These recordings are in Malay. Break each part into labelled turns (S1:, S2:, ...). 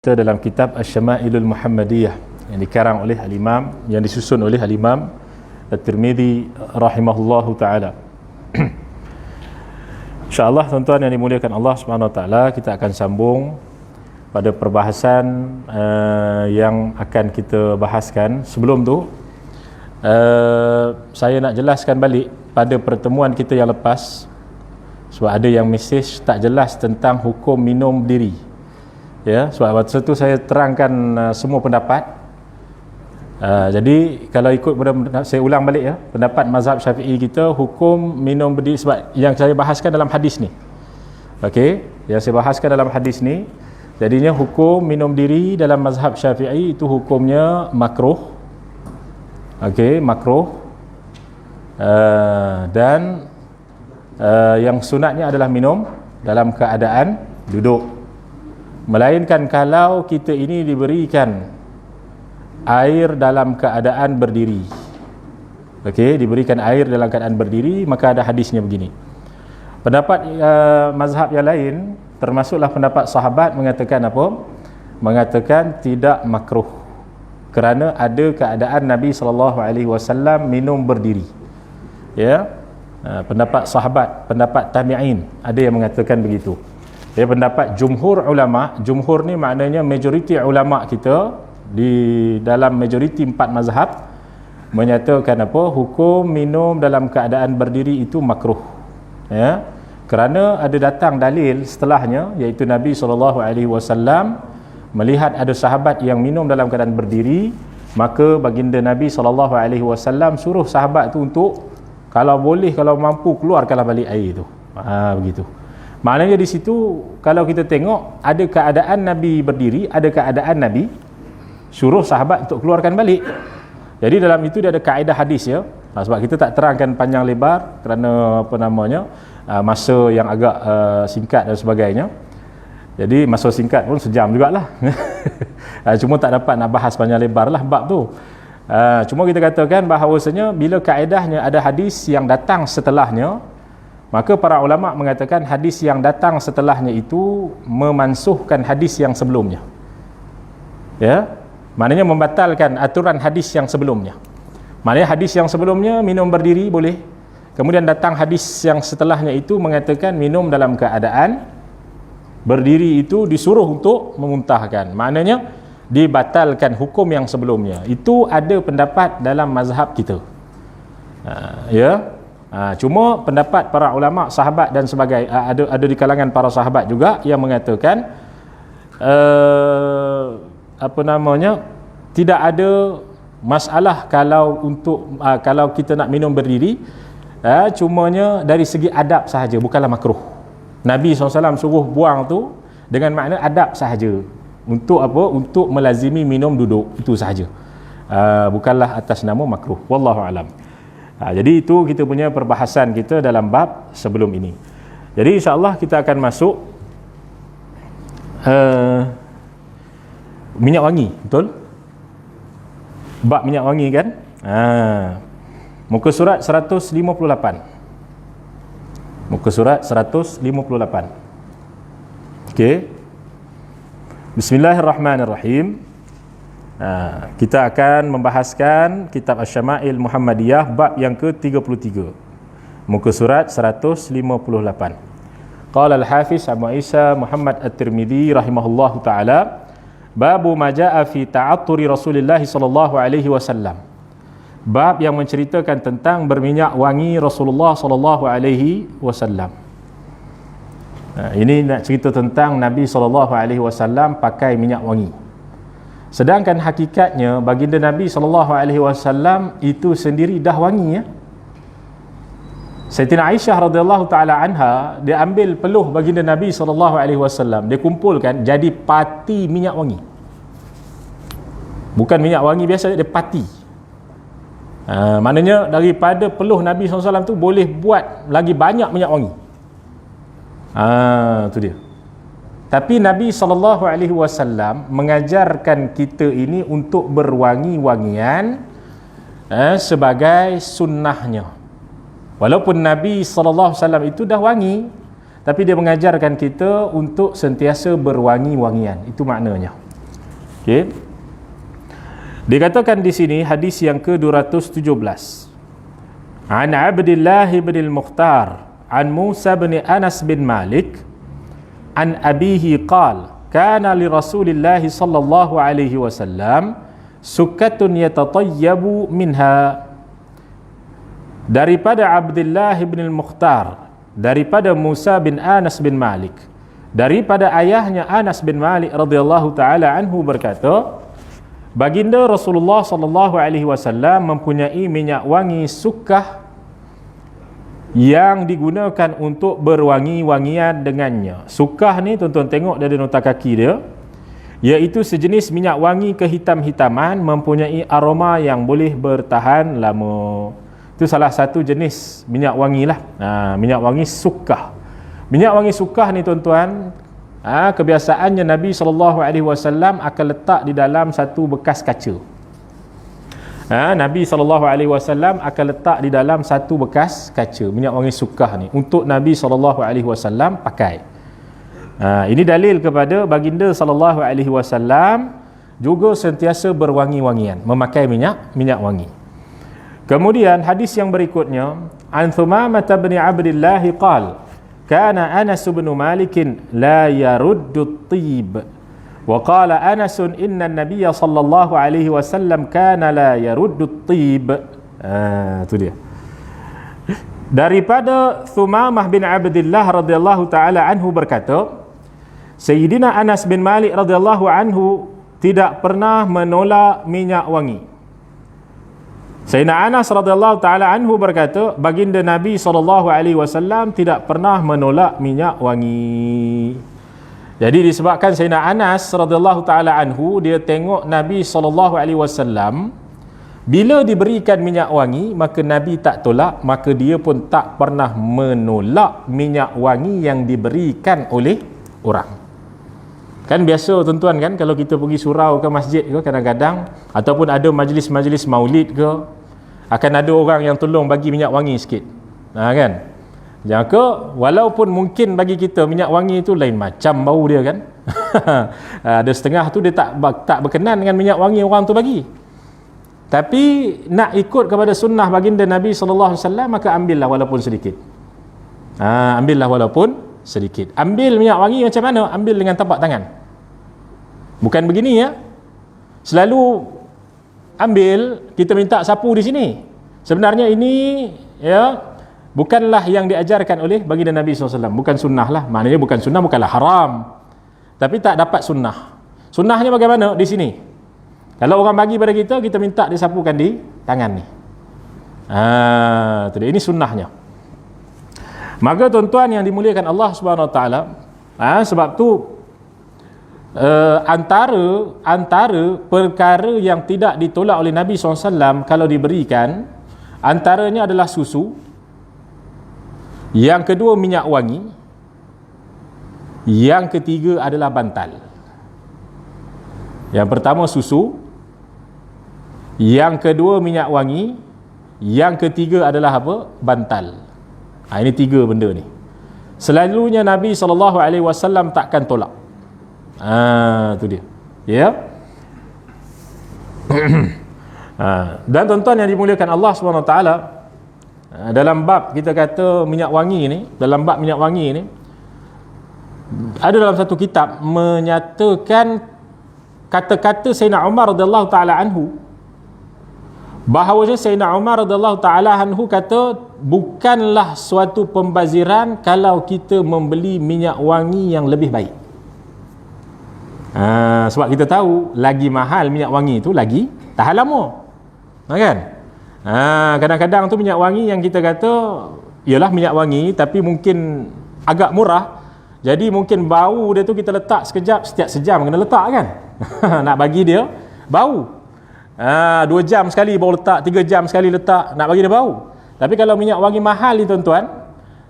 S1: Kita dalam kitab Asy-Syama'ilul Muhammadiyah yang dikarang oleh Al-Imam, yang disusun oleh Al-Imam At-Tirmidzi rahimahullahu taala. Insya-Allah tuan-tuan yang dimuliakan Allah Subhanahu wa taala, kita akan sambung pada perbahasan yang akan kita bahaskan. Sebelum tu saya nak jelaskan balik pada pertemuan kita yang lepas, sebab ada yang mesej tak jelas tentang hukum minum berdiri. Ya, sebab waktu itu saya terangkan semua pendapat. Jadi kalau ikut saya ulang balik ya, pendapat mazhab Syafi'i kita hukum minum berdiri, sebab yang saya bahaskan dalam hadis ni. Okey, yang saya bahaskan dalam hadis ni, jadinya hukum minum diri dalam mazhab Syafi'i itu hukumnya makruh. Okey, makruh. Dan yang sunatnya adalah minum dalam keadaan duduk. Melainkan kalau kita ini diberikan air dalam keadaan berdiri. Okey, diberikan air dalam keadaan berdiri, maka ada hadisnya begini. Pendapat mazhab yang lain, termasuklah pendapat sahabat, mengatakan apa? Mengatakan tidak makruh, kerana ada keadaan Nabi SAW minum berdiri. Ya, pendapat sahabat, pendapat tabi'in, ada yang mengatakan begitu. Ya, pendapat jumhur ulama, jumhur ni maknanya majoriti ulama kita di dalam majoriti 4 mazhab menyatakan apa? Hukum minum dalam keadaan berdiri itu makruh. Ya, kerana ada datang dalil setelahnya, iaitu Nabi SAW melihat ada sahabat yang minum dalam keadaan berdiri, maka baginda Nabi SAW suruh sahabat tu untuk kalau boleh, kalau mampu, keluarkanlah balik air tu. Begitu. Maknanya di situ kalau kita tengok ada keadaan Nabi berdiri, ada keadaan Nabi suruh sahabat untuk keluarkan balik. Jadi dalam itu dia ada kaedah hadis ya. Sebab kita tak terangkan panjang lebar kerana apa namanya masa yang agak singkat dan sebagainya. Jadi masa singkat pun sejam jugalah. Cuma tak dapat nak bahas panjang lebar lah bab tu. Cuma kita katakan bahawasanya bila kaedahnya ada hadis yang datang setelahnya, maka para ulama mengatakan hadis yang datang setelahnya itu memansuhkan hadis yang sebelumnya. Ya, maknanya membatalkan aturan hadis yang sebelumnya. Maknanya hadis yang sebelumnya minum berdiri boleh, kemudian datang hadis yang setelahnya itu mengatakan minum dalam keadaan berdiri itu disuruh untuk memuntahkan. Maknanya dibatalkan hukum yang sebelumnya. Itu ada pendapat dalam mazhab kita. Ya. Cuma pendapat para ulama, sahabat dan sebagainya, ada di kalangan para sahabat juga yang mengatakan apa namanya, tidak ada masalah kalau untuk kalau kita nak minum berdiri, cumanya dari segi adab sahaja, bukanlah makruh. Nabi SAW suruh buang tu dengan makna adab sahaja. Untuk apa? Untuk melazimi minum duduk, itu sahaja. Bukanlah atas nama makruh. Wallahu alam. Jadi itu kita punya perbahasan kita dalam bab sebelum ini. Jadi insya-Allah kita akan masuk minyak wangi, betul? Bab minyak wangi kan? Muka surat 158. Muka surat 158. Okey. Bismillahirrahmanirrahim. Kita akan membahaskan kitab Asy-Syama'il Muhammadiyah bab yang ke-33, muka surat 158. Qala al-Hafiz Abu Isa Muhammad At-Tirmidzi rahimahullahu taala, babu ma jaa fi ta'atturi Rasulillah sallallahu alaihi wasallam. Bab yang menceritakan tentang berminyak wangi Rasulullah sallallahu alaihi wasallam. Ini nak cerita tentang Nabi sallallahu alaihi wasallam pakai minyak wangi. Sedangkan hakikatnya baginda Nabi SAW itu sendiri dah wangi ya. Sayyidatina Aisyah radhiyallahu taala anha, dia ambil peluh baginda Nabi SAW, dia kumpulkan jadi pati minyak wangi. Bukan minyak wangi biasa, dia pati. Maknanya daripada peluh Nabi SAW tu boleh buat lagi banyak minyak wangi. Itu dia. Tapi Nabi SAW mengajarkan kita ini untuk berwangi-wangian sebagai sunnahnya. Walaupun Nabi SAW itu dah wangi, tapi dia mengajarkan kita untuk sentiasa berwangi-wangian. Itu maknanya. Okey. Dikatakan di sini hadis yang ke-217. An Abdullah bin al-Mukhtar an Musa bin Anas bin Malik an abihi qala kana li Rasulillah sallallahu alaihi wasallam sukkatun yatatayyabu minha. Daripada Abdullah bin al-Mukhtar, daripada Musa bin Anas bin Malik, daripada ayahnya Anas bin Malik radhiyallahu taala anhu berkata, baginda Rasulullah sallallahu alaihi wasallam mempunyai minyak wangi sukkah yang digunakan untuk berwangi-wangian dengannya. Sukkah ni tuan-tuan tengok dari nota kaki dia, iaitu sejenis minyak wangi kehitam-hitaman mempunyai aroma yang boleh bertahan lama. Itu salah satu jenis minyak wangi lah. Minyak wangi sukkah. Minyak wangi sukkah ni tuan-tuan, kebiasaannya Nabi SAW akan letak di dalam satu bekas kaca. Nabi SAW akan letak di dalam satu bekas kaca minyak wangi sukkah ni untuk Nabi SAW pakai. Ini dalil kepada baginda SAW juga sentiasa berwangi-wangian, memakai minyak wangi. Kemudian hadis yang berikutnya, an Thumamah bin Abdullah qala kana Anas bin Malik la yaruddu at-tib wa qala Anas inna an-nabiy sallallahu alaihi wasallam kana la yaruddu at-tib. Itu dia. Daripada Thumamah bin Abdullah radhiyallahu taala anhu berkata, Sayyidina Anas bin Malik radhiyallahu anhu tidak pernah menolak minyak wangi. Sayyidina Anas radhiyallahu taala anhu berkata, baginda Nabi SAW tidak pernah menolak minyak wangi. Jadi disebabkan Sayyidina Anas radhiyallahu taala anhu, dia tengok Nabi SAW bila diberikan minyak wangi, maka Nabi tak tolak, maka dia pun tak pernah menolak minyak wangi yang diberikan oleh orang. Kan biasa tuan-tuan kan, kalau kita pergi surau ke masjid ke kadang-kadang, ataupun ada majlis-majlis maulid ke, akan ada orang yang tolong bagi minyak wangi sikit. Kan? Jangka walaupun mungkin bagi kita minyak wangi itu lain macam bau dia kan. Ada setengah tu dia tak berkenan dengan minyak wangi orang tu bagi. Tapi nak ikut kepada sunnah baginda Nabi SAW, maka ambillah walaupun sedikit. Ambillah walaupun sedikit. Ambil minyak wangi macam mana? Ambil dengan tapak tangan. Bukan begini ya. Selalu ambil, kita minta sapu di sini. Sebenarnya ini ya bukanlah yang diajarkan oleh baginda Nabi SAW. Bukan sunnah lah. Maknanya bukan sunnah, bukanlah haram. Tapi tak dapat sunnah. Sunnahnya bagaimana? Di sini. Kalau orang bagi pada kita, kita minta disapukan di tangan ni. Ini sunnahnya. Maka tuan-tuan yang dimuliakan Allah Subhanahu Wa Taala, sebab tu antara perkara yang tidak ditolak oleh Nabi SAW kalau diberikan, antaranya adalah susu, yang kedua minyak wangi, yang ketiga adalah bantal. Yang pertama susu, yang kedua minyak wangi, yang ketiga adalah apa? Bantal. Ini tiga benda ni. Selalunya Nabi SAW takkan tolak. Itu dia. Ya. Dan tuan-tuan yang dimuliakan Allah SWT, dalam bab kita kata minyak wangi ni, dalam bab minyak wangi ni, ada dalam satu kitab menyatakan kata-kata Sayyidina Umar radhiyallahu taala anhu, bahawasanya Sayyidina Umar radhiyallahu taala anhu kata, bukanlah suatu pembaziran kalau kita membeli minyak wangi yang lebih baik. Sebab kita tahu lagi mahal minyak wangi itu lagi tahan lama. Kan? Kadang-kadang tu minyak wangi yang kita kata ialah minyak wangi tapi mungkin agak murah. Jadi mungkin bau dia tu kita letak sekejap, setiap sejam kena letak kan. Nak bagi dia bau. 2 jam sekali baru letak, 3 jam sekali letak, nak bagi dia bau. Tapi kalau minyak wangi mahal ni tuan-tuan,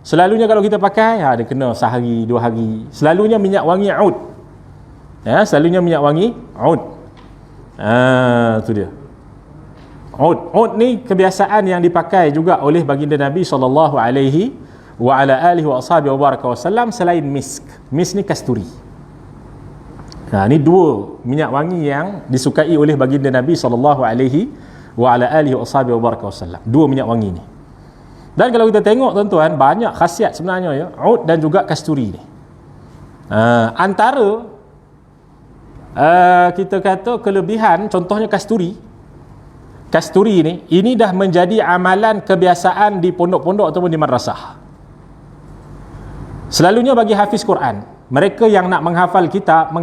S1: selalunya kalau kita pakai, dia kena sehari, 2 hari. Selalunya minyak wangi oud. Selalunya minyak wangi oud. Itu dia. Oud ni kebiasaan yang dipakai juga oleh baginda Nabi sallallahu alaihi wa ala alihi wa ashabihi wa baraka wasallam selain misk. Misk ni kasturi. Ini dua minyak wangi yang disukai oleh baginda Nabi sallallahu alaihi wa ala alihi wasallam. Dua minyak wangi ni. Dan kalau kita tengok tuan-tuan, banyak khasiat sebenarnya ya, ud dan juga kasturi ni. Antara kita kata kelebihan, contohnya kasturi ni, ini dah menjadi amalan kebiasaan di pondok-pondok ataupun di madrasah. Selalunya bagi hafiz Quran, mereka yang nak menghafal kitab,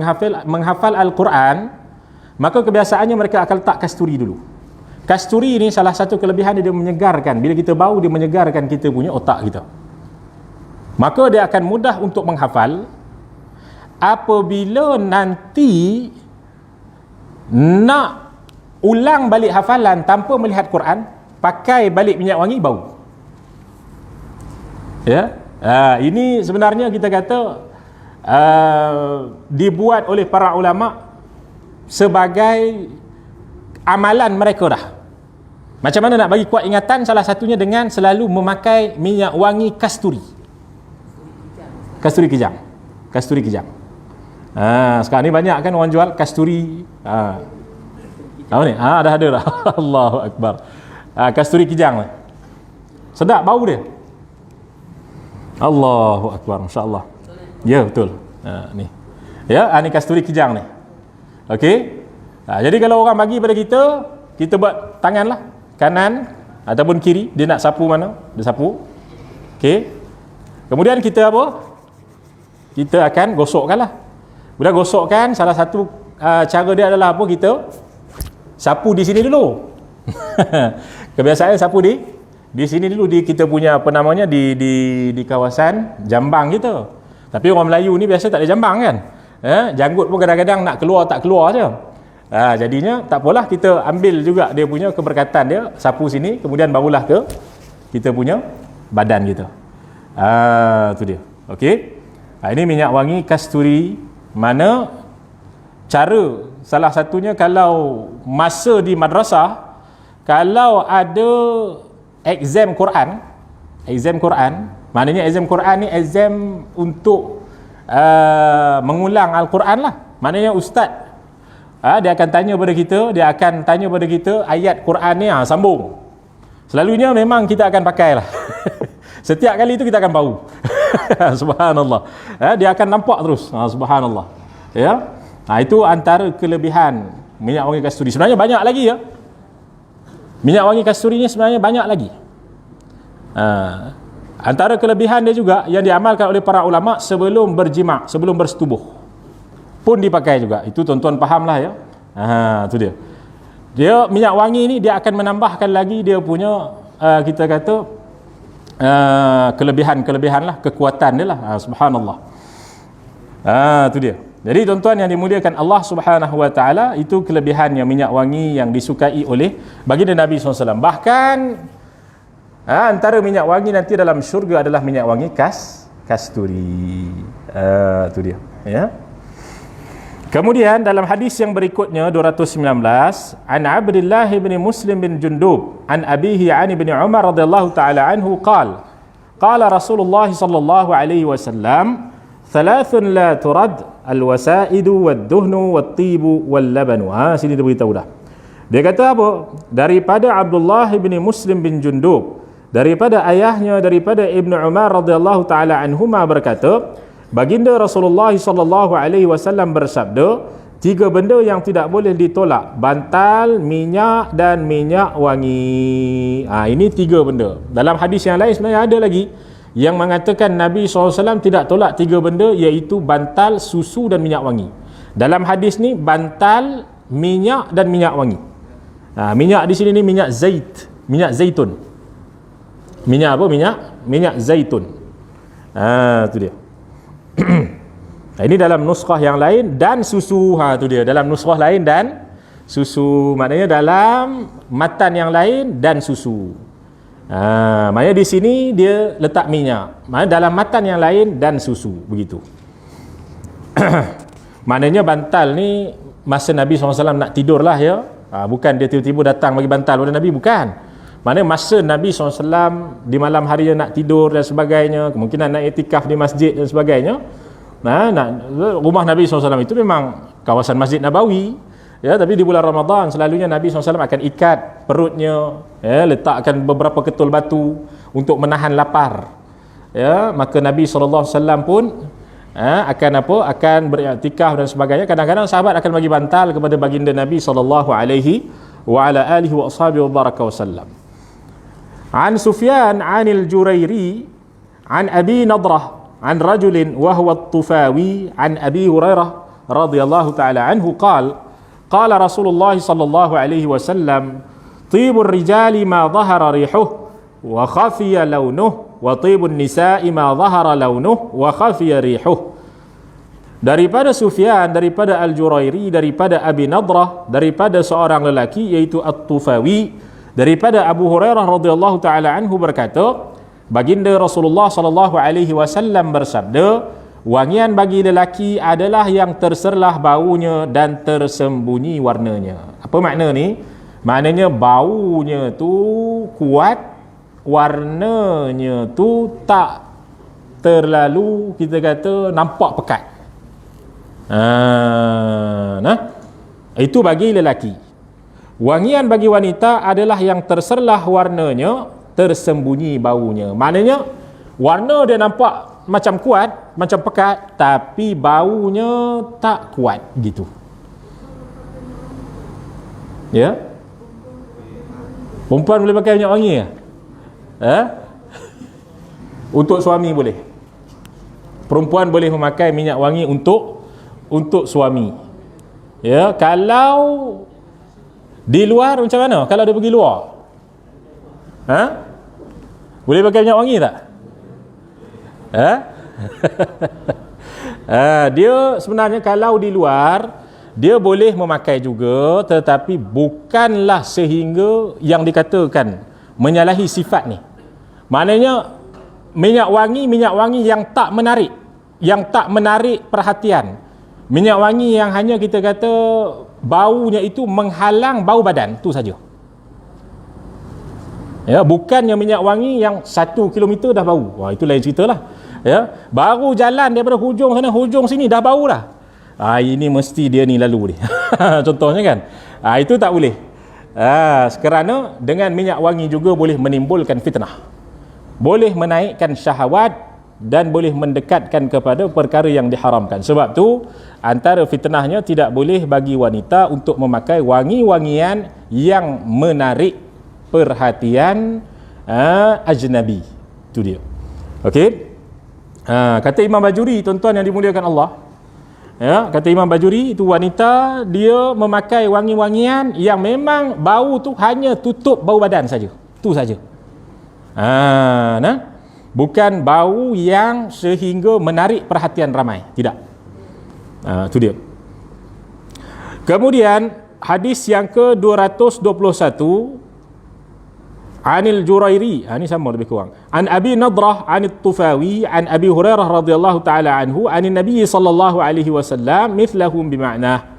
S1: menghafal Al-Quran, maka kebiasaannya mereka akan letak kasturi dulu. Kasturi ni salah satu kelebihan dia menyegarkan. Bila kita bau, dia menyegarkan kita punya otak kita. Maka dia akan mudah untuk menghafal. Apabila nanti nak ulang balik hafalan tanpa melihat Quran, pakai balik minyak wangi, bau. Ya, ini sebenarnya kita kata dibuat oleh para ulama sebagai amalan mereka dah. Macam mana nak bagi kuat ingatan? Salah satunya dengan selalu memakai minyak wangi kasturi. Kasturi kijang. Kasturi kijang. Sekarang ni banyak kan orang jual kasturi. Apa ni? Dah ada dah. Allahu Akbar. Kasturi kijang. Sedap bau dia. Allahu Akbar. Masya-Allah. Ya, betul. Ni. Ya, ni kasturi kijang ni. Okey. Jadi kalau orang bagi pada kita, kita buat tangan lah, kanan ataupun kiri, dia nak sapu mana, dia sapu. Okey. Kemudian kita apa? Kita akan gosokkan lah. Bila gosokkan, salah satu cara dia adalah apa? Kita sapu di sini dulu. Kebiasaan sapu di sini dulu, di kita punya apa namanya, di kawasan jambang kita. Tapi orang Melayu ni biasa tak ada jambang kan. Janggut pun kadang-kadang nak keluar tak keluar je. Jadinya tak apalah, kita ambil juga dia punya keberkatan dia, sapu sini, kemudian barulah ke kita punya badan kita. Tu dia. Okey. Ini minyak wangi kasturi, mana cara salah satunya kalau masa di madrasah, kalau ada exam Quran, maknanya exam Quran ni exam untuk mengulang Al-Quran lah. Maknanya ustaz dia akan tanya pada kita, ayat Quran ni sambung. Selalunya memang kita akan pakai lah. Setiap kali itu kita akan bau. Subhanallah. Dia akan nampak terus. Subhanallah. Ya. Itu antara kelebihan minyak wangi kasturi. Sebenarnya banyak lagi ya. Minyak wangi kasturi ni sebenarnya banyak lagi. Antara kelebihan dia juga yang diamalkan oleh para ulama sebelum berjima', sebelum bersetubuh pun dipakai juga. Itu tuan-tuan fahamlah ya. Itu dia. Dia minyak wangi ni dia akan menambahkan lagi dia punya kita kata kelebihan-kelebihan lah, kekuatan dia lah. Subhanallah. Itu dia. Jadi tuan-tuan yang dimuliakan Allah Subhanahu wa taala, itu kelebihannya minyak wangi yang disukai oleh baginda Nabi SAW. Bahkan antara minyak wangi nanti dalam syurga adalah minyak wangi kasturi. Itu dia ya. Kemudian dalam hadis yang berikutnya 219, an Abdullah bin Muslim bin Jundub an abihi an ibn Umar radhiyallahu taala anhu qala Rasulullah sallallahu alaihi wasallam thalathun la turad al-wasaidu wad-duhnu wat-tibu wal-labanu. Sini dia beritahu dah. Dia kata apa? Daripada Abdullah bin Muslim bin Jundub, daripada ayahnya, daripada Ibnu Umar radhiyallahu taala anhuma berkata, baginda Rasulullah sallallahu alaihi wasallam bersabda, tiga benda yang tidak boleh ditolak: bantal, minyak dan minyak wangi. Ini tiga benda. Dalam hadis yang lain sebenarnya ada lagi yang mengatakan Nabi SAW tidak tolak tiga benda, iaitu bantal, susu dan minyak wangi. Dalam hadis ni bantal, minyak dan minyak wangi. Minyak di sini ni minyak zaitun. Minyak apa? Minyak zaitun. Itu dia. Ini dalam nuskhah yang lain, dan susu. Tu dia, dalam nuskhah lain dan susu, maknanya dalam matan yang lain dan susu. Maknanya di sini dia letak minyak, maknanya dalam matan yang lain dan susu, begitu. Maknanya bantal ni masa Nabi SAW nak tidur lah ya. Bukan dia tiba-tiba datang bagi bantal pada Nabi, bukan. Maknanya masa Nabi SAW di malam hari nak tidur dan sebagainya, kemungkinan nak iktikaf di masjid dan sebagainya, rumah Nabi SAW itu memang kawasan Masjid Nabawi, ya, tapi di bulan Ramadan selalunya Nabi SAW akan ikat perutnya, ya, letakkan beberapa ketul batu untuk menahan lapar, ya. Maka Nabi SAW pun akan beriktikaf dan sebagainya. Kadang-kadang sahabat akan bagi bantal kepada baginda Nabi sallallahu alaihi wa ala alihi wa ashabihi wa baraka wasallam. An Sufyan 'anil Jurairi an Abi Nadrah an rajulin wa huwa at-Tufawi an Abi Hurairah radhiyallahu ta'ala anhu qala Rasulullah sallallahu alaihi wasallam tibur rijali ma dhahara rihuh wa khafiya launuh wa tibun nisa'i ma dhahara launuh wa khafiya rihuh. Daripada Sufyan, daripada Al-Jurairi, daripada Abi Nadrah, daripada seorang lelaki iaitu At-Tufawi, daripada Abu Hurairah radhiyallahu taala anhu berkata, baginda Rasulullah sallallahu alaihi wasallam bersabda, wangian bagi lelaki adalah yang terserlah baunya dan tersembunyi warnanya. Apa makna ni? Maknanya baunya tu kuat, warnanya tu tak terlalu, kita kata, nampak pekat. Itu bagi lelaki. Wangian bagi wanita adalah yang terserlah warnanya, tersembunyi baunya. Maknanya warna dia nampak macam kuat, macam pekat, tapi baunya tak kuat gitu. Ya? Perempuan boleh pakai minyak wangi ke? Untuk suami boleh. Perempuan boleh memakai minyak wangi untuk suami. Ya, kalau di luar macam mana? Kalau dia pergi luar, boleh pakai minyak wangi tak? Dia sebenarnya kalau di luar dia boleh memakai juga, tetapi bukanlah sehingga yang dikatakan menyalahi sifat ni. Maknanya minyak wangi yang tak menarik perhatian. Minyak wangi yang hanya kita kata baunya itu menghalang bau badan, tu saja. Ya, bukannya minyak wangi yang 1 kilometer dah bau. Wah, itu lain ceritalah. Ya, baru jalan daripada hujung sana hujung sini dah bau dah. Ini mesti dia ni lalu ni. Contohnya kan. Itu tak boleh. Kerana dengan minyak wangi juga boleh menimbulkan fitnah. Boleh menaikkan syahwat dan boleh mendekatkan kepada perkara yang diharamkan. Sebab tu antara fitnahnya tidak boleh bagi wanita untuk memakai wangi-wangian yang menarik perhatian ajnabi. Itu dia. Okey. Kata Imam Bajuri, tuan-tuan yang dimuliakan Allah, ya, kata Imam Bajuri, itu wanita dia memakai wangi-wangian yang memang bau tu hanya tutup bau badan saja. Tu saja. Bukan bau yang sehingga menarik perhatian ramai. Tidak. Itu dia. Kemudian hadis yang ke-221 Anil Jurairi, ini sama lebih kurang. An Abi Nadrah an Tufawi an Abi Hurairah radhiyallahu taala anhu anin Nabi sallallahu alaihi wasallam mithlahum bima'nah.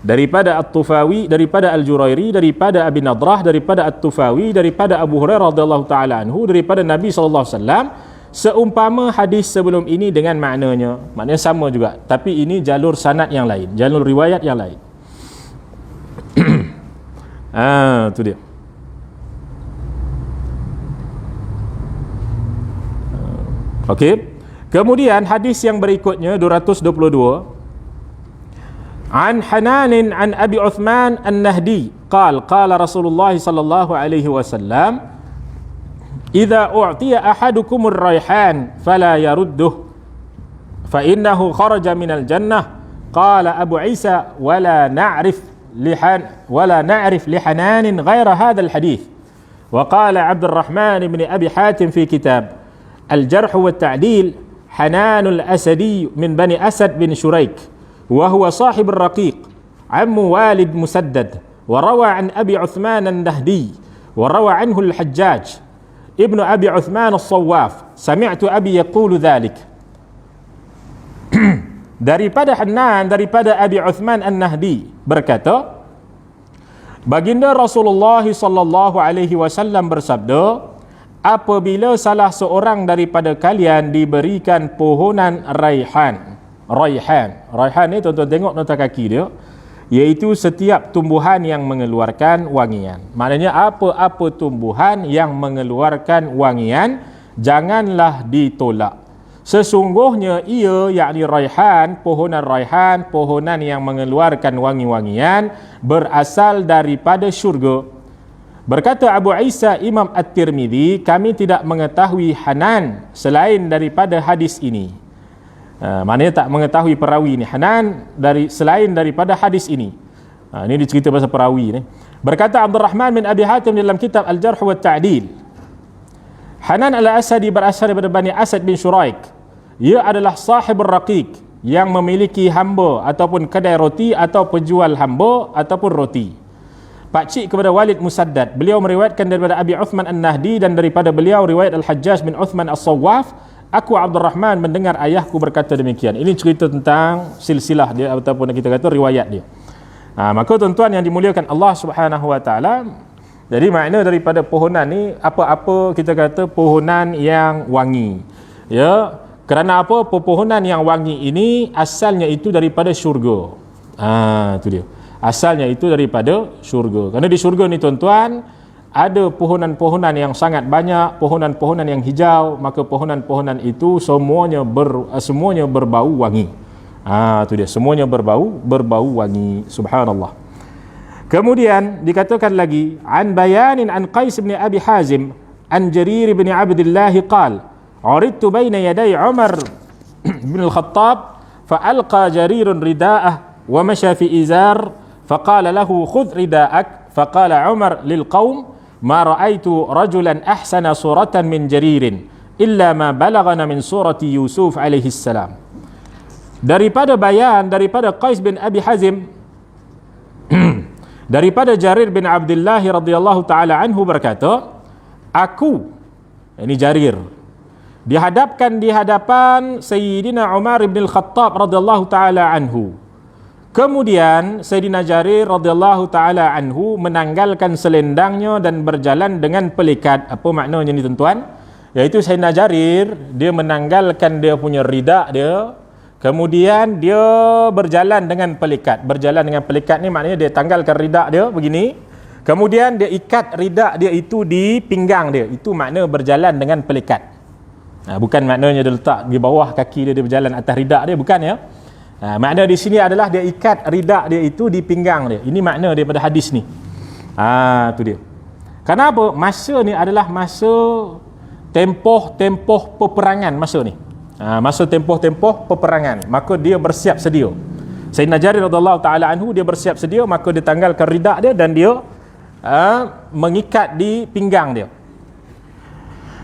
S1: Daripada At-Tufawi, daripada Al-Jurairi, daripada Abi Nadrah, daripada At-Tufawi, daripada Abu Hurairah radhiyallahu taala anhu, daripada Nabi sallallahu alaihi wasallam seumpama hadis sebelum ini dengan maknanya. Maknanya sama juga, tapi ini jalur sanad yang lain, jalur riwayat yang lain. Itu dia. Okey. Kemudian hadis yang berikutnya 222 An Hananin an Abi Uthman An-Nahdi qala Rasulullah sallallahu alaihi wasallam idza u'tiya ahadukumur raihan fala yarudduh fa innahu kharaja minal jannah qala Abu Isa wala na'rif li Hananin ghaira hadzal hadits wa qala Abdurrahman ibn Abi Hatim fi kitab Al-Jarh wa Ta'dil Hananul Asadi min Bani Asad bin Shuraik وهو صاحب الرقيق عم والد مسدد وروى عن أبي عثمان النهدي وروى عنه الحجاج ابن أبي عثمان الصواف سمعت أبي يقول ذلك. Daripada Hanan, daripada Abi Uthman An-Nahdi berkata, baginda Rasulullah sallallahu alaihi wasallam bersabda, apabila salah seorang daripada kalian diberikan pohonan raihan, raihan. Raihan ni tuan-tuan tengok nota kaki dia, iaitu setiap tumbuhan yang mengeluarkan wangian. Maknanya apa-apa tumbuhan yang mengeluarkan wangian janganlah ditolak. Sesungguhnya ia, yakni raihan, pohonan yang mengeluarkan wangi-wangian berasal daripada syurga. Berkata Abu Isa Imam At-Tirmidzi, kami tidak mengetahui Hanan selain daripada hadis ini. Maknanya tak mengetahui perawi ni Hanan selain daripada hadis ini. Ini dicerita pasal perawi ni. Berkata Abdurrahman bin Abi Hatim dalam kitab Al-Jarh wa Ta'dil, Hanan al-Asadi berasal daripada Bani Asad bin Shuraik. Ia adalah sahibul raqiq, yang memiliki hamba ataupun kedai roti atau penjual hamba ataupun roti. Pakcik kepada Walid Musaddad, beliau meriwayatkan daripada Abi Uthman An-Nahdi dan daripada beliau riwayat Al-Hajjaj bin Uthman As-Sawwaf, aku Abdurrahman mendengar ayahku berkata demikian. Ini cerita tentang silsilah dia ataupun kita kata riwayat dia. Maka tuan-tuan yang dimuliakan Allah Subhanahu wa taala, jadi makna daripada pohonan ni apa-apa kita kata pohonan yang wangi. Ya, kerana apa? Pepohonan yang wangi ini asalnya itu daripada syurga. Itu dia. Asalnya itu daripada syurga. Kerana di syurga ni tuan-tuan ada pohonan-pohonan yang sangat banyak, pohonan-pohonan yang hijau, maka pohonan-pohonan itu semuanya berbau wangi. Itu dia, semuanya berbau wangi. Subhanallah. Kemudian dikatakan lagi, an bayanin an Qais bin Abi Hazim an Jarir bin Abdullah qala uridtu baina yaday Umar bin Al-Khattab fa alqa Jarirun rida'ah wa masya fi izar faqala lahu khudh rida'ak faqala Umar lil qaum ma ra'aitu rajulan ahsana suratan min Jaririn illa ma balaghana min surati Yusuf alaihi salam. Daripada bayan daripada Qais bin Abi Hazim daripada Jarir bin Abdullah radhiyallahu taala anhu berkata, aku, ini Jarir, dihadapkan di hadapan Sayyidina Umar bin Al-Khattab radhiyallahu taala anhu. Kemudian Sayyidina Jarir radhiyallahu taala anhu menanggalkan selendangnya dan berjalan dengan pelikat. Apa maknanya ni tuan-tuan? Iaitu Sayyidina Jarir dia menanggalkan dia punya rida dia, kemudian dia berjalan dengan pelikat. Berjalan dengan pelikat ni maknanya dia tanggalkan rida dia begini, kemudian dia ikat rida dia itu di pinggang dia. Itu makna berjalan dengan pelikat. Bukan maknanya dia letak di bawah kaki dia berjalan atas rida dia, bukan ya. Makna di sini adalah dia ikat rida dia itu di pinggang dia. Ini makna daripada hadis ni. Itu dia. Kenapa? Masa ni adalah masa tempoh peperangan masa ni. Masa tempoh peperangan, maka dia bersiap sedia. Sayyidina Jarir radhiyallahu taala anhu dia bersiap sedia, maka dia tanggalkan rida dia dan dia mengikat di pinggang dia.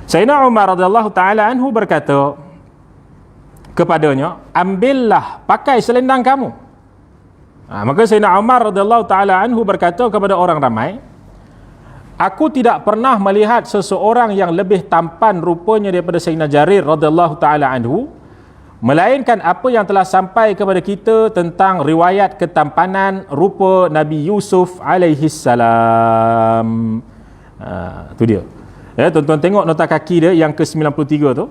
S1: Sayyidina Umar radhiyallahu taala anhu berkata kepadanya, ambillah, pakai selendang kamu. Maka Sayyidina Umar radhiyallahu taala anhu berkata kepada orang ramai, aku tidak pernah melihat seseorang yang lebih tampan rupanya daripada Sayyidina Jarir radhiyallahu taala anhu, melainkan apa yang telah sampai kepada kita tentang riwayat ketampanan rupa Nabi Yusuf alaihi salam. Itu dia. Ya, tuan-tuan tengok nota kaki dia yang ke-93 tu.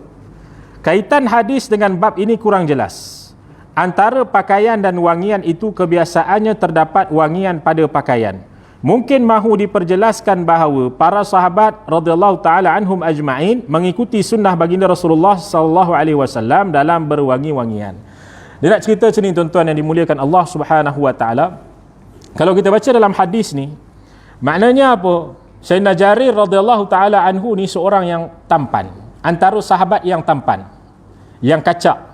S1: Kaitan hadis dengan bab ini kurang jelas. Antara pakaian dan wangian itu kebiasaannya terdapat wangian pada pakaian. Mungkin mahu diperjelaskan bahawa para sahabat radhiyallahu taala anhum ajma'in mengikuti sunnah baginda Rasulullah sallallahu alaihi wasallam dalam berwangi-wangian. Dia nak cerita macam ni tuan-tuan yang dimuliakan Allah Subhanahu wa taala. Kalau kita baca dalam hadis ni, maknanya apa? Sayyidina Jarir radhiyallahu taala anhu ni seorang yang tampan, antara sahabat yang tampan, yang kacak.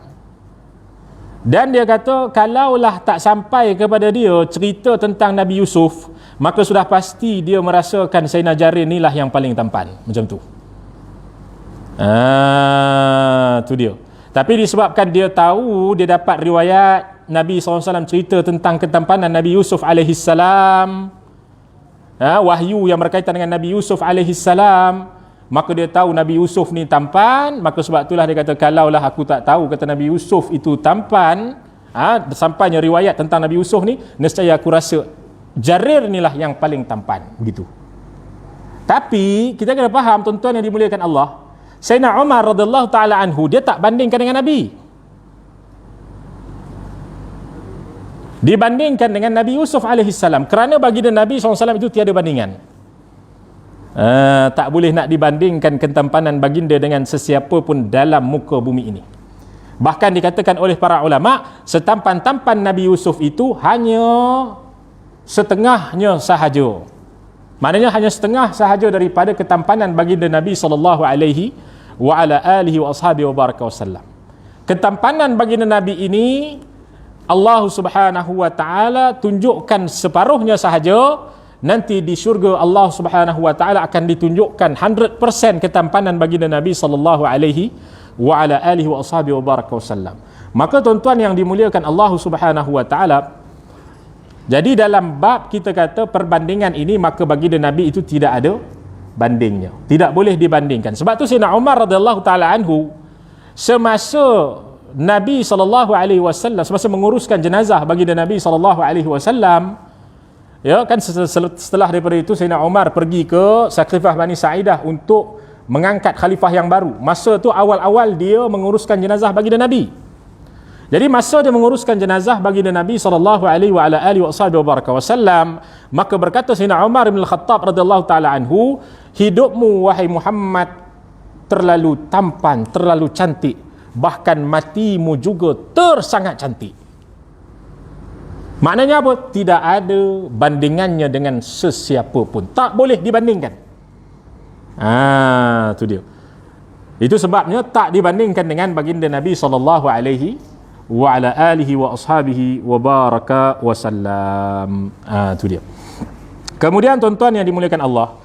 S1: Dan dia kata kalaulah tak sampai kepada dia cerita tentang Nabi Yusuf, maka sudah pasti dia merasakan Sayyidina Jarir inilah yang paling tampan. Macam tu. Tu dia. Tapi disebabkan dia tahu, dia dapat riwayat Nabi SAW cerita tentang ketampanan Nabi Yusuf AS, wahyu yang berkaitan dengan Nabi Yusuf AS, maka dia tahu Nabi Yusuf ni tampan. Maka sebab itulah dia kata kalaulah aku tak tahu kata Nabi Yusuf itu tampan, sampainya riwayat tentang Nabi Yusuf ni, nescaya aku rasa Jarir inilah yang paling tampan. Begitu. Tapi kita kena faham tuan-tuan yang dimuliakan Allah, Sayyidina Umar radhiyallahu taala anhu dia tak bandingkan dengan Nabi. dibandingkan dengan Nabi Yusuf alaihissalam, kerana baginda Nabi SAW itu tiada bandingan. Tak boleh nak dibandingkan ketampanan baginda dengan sesiapa pun dalam muka bumi ini. Bahkan dikatakan oleh para ulama, setampan-tampan Nabi Yusuf itu hanya setengahnya sahaja. Maknanya hanya setengah sahaja daripada ketampanan baginda Nabi sallallahu alaihi wa ala alihi wa ashabihi wa baraka wasallam. Ketampanan baginda Nabi ini Allah Subhanahu wa taala tunjukkan separuhnya sahaja. Nanti di syurga Allah Subhanahu wa taala akan ditunjukkan 100% ketampanan baginda Nabi sallallahu alaihi wa ala alihi wa ashabihi wa baraka wasallam. Maka tuan-tuan yang dimuliakan Allah Subhanahu wa taala, jadi dalam bab kita kata perbandingan ini, maka baginda Nabi itu tidak ada bandingnya, tidak boleh dibandingkan. Sebab tu Sayyidina Umar radhiyallahu taala anhu, semasa Nabi sallallahu alaihi wasallam, semasa menguruskan jenazah baginda Nabi sallallahu alaihi wasallam, ya kan, setelah daripada itu Sayyidina Umar pergi ke Saqifah Bani Sa'idah untuk mengangkat khalifah yang baru. Masa tu awal-awal dia menguruskan jenazah baginda Nabi. Jadi masa dia menguruskan jenazah baginda Nabi sallallahu alaihi wa ala alihi wasallam, maka berkata Sayyidina Umar bin Al-Khattab radhiyallahu taala anhu, hidupmu wahai Muhammad terlalu tampan, terlalu cantik, bahkan matimu juga tersangat cantik. Maknanya apa? Tidak ada bandingannya dengan sesiapa pun. Tak boleh dibandingkan. Tu dia. Itu sebabnya tak dibandingkan dengan baginda Nabi sallallahu alaihi wa ala alihi wa ashabihi wa baraka wasallam. Itu dia. Kemudian tuan-tuan yang dimuliakan Allah,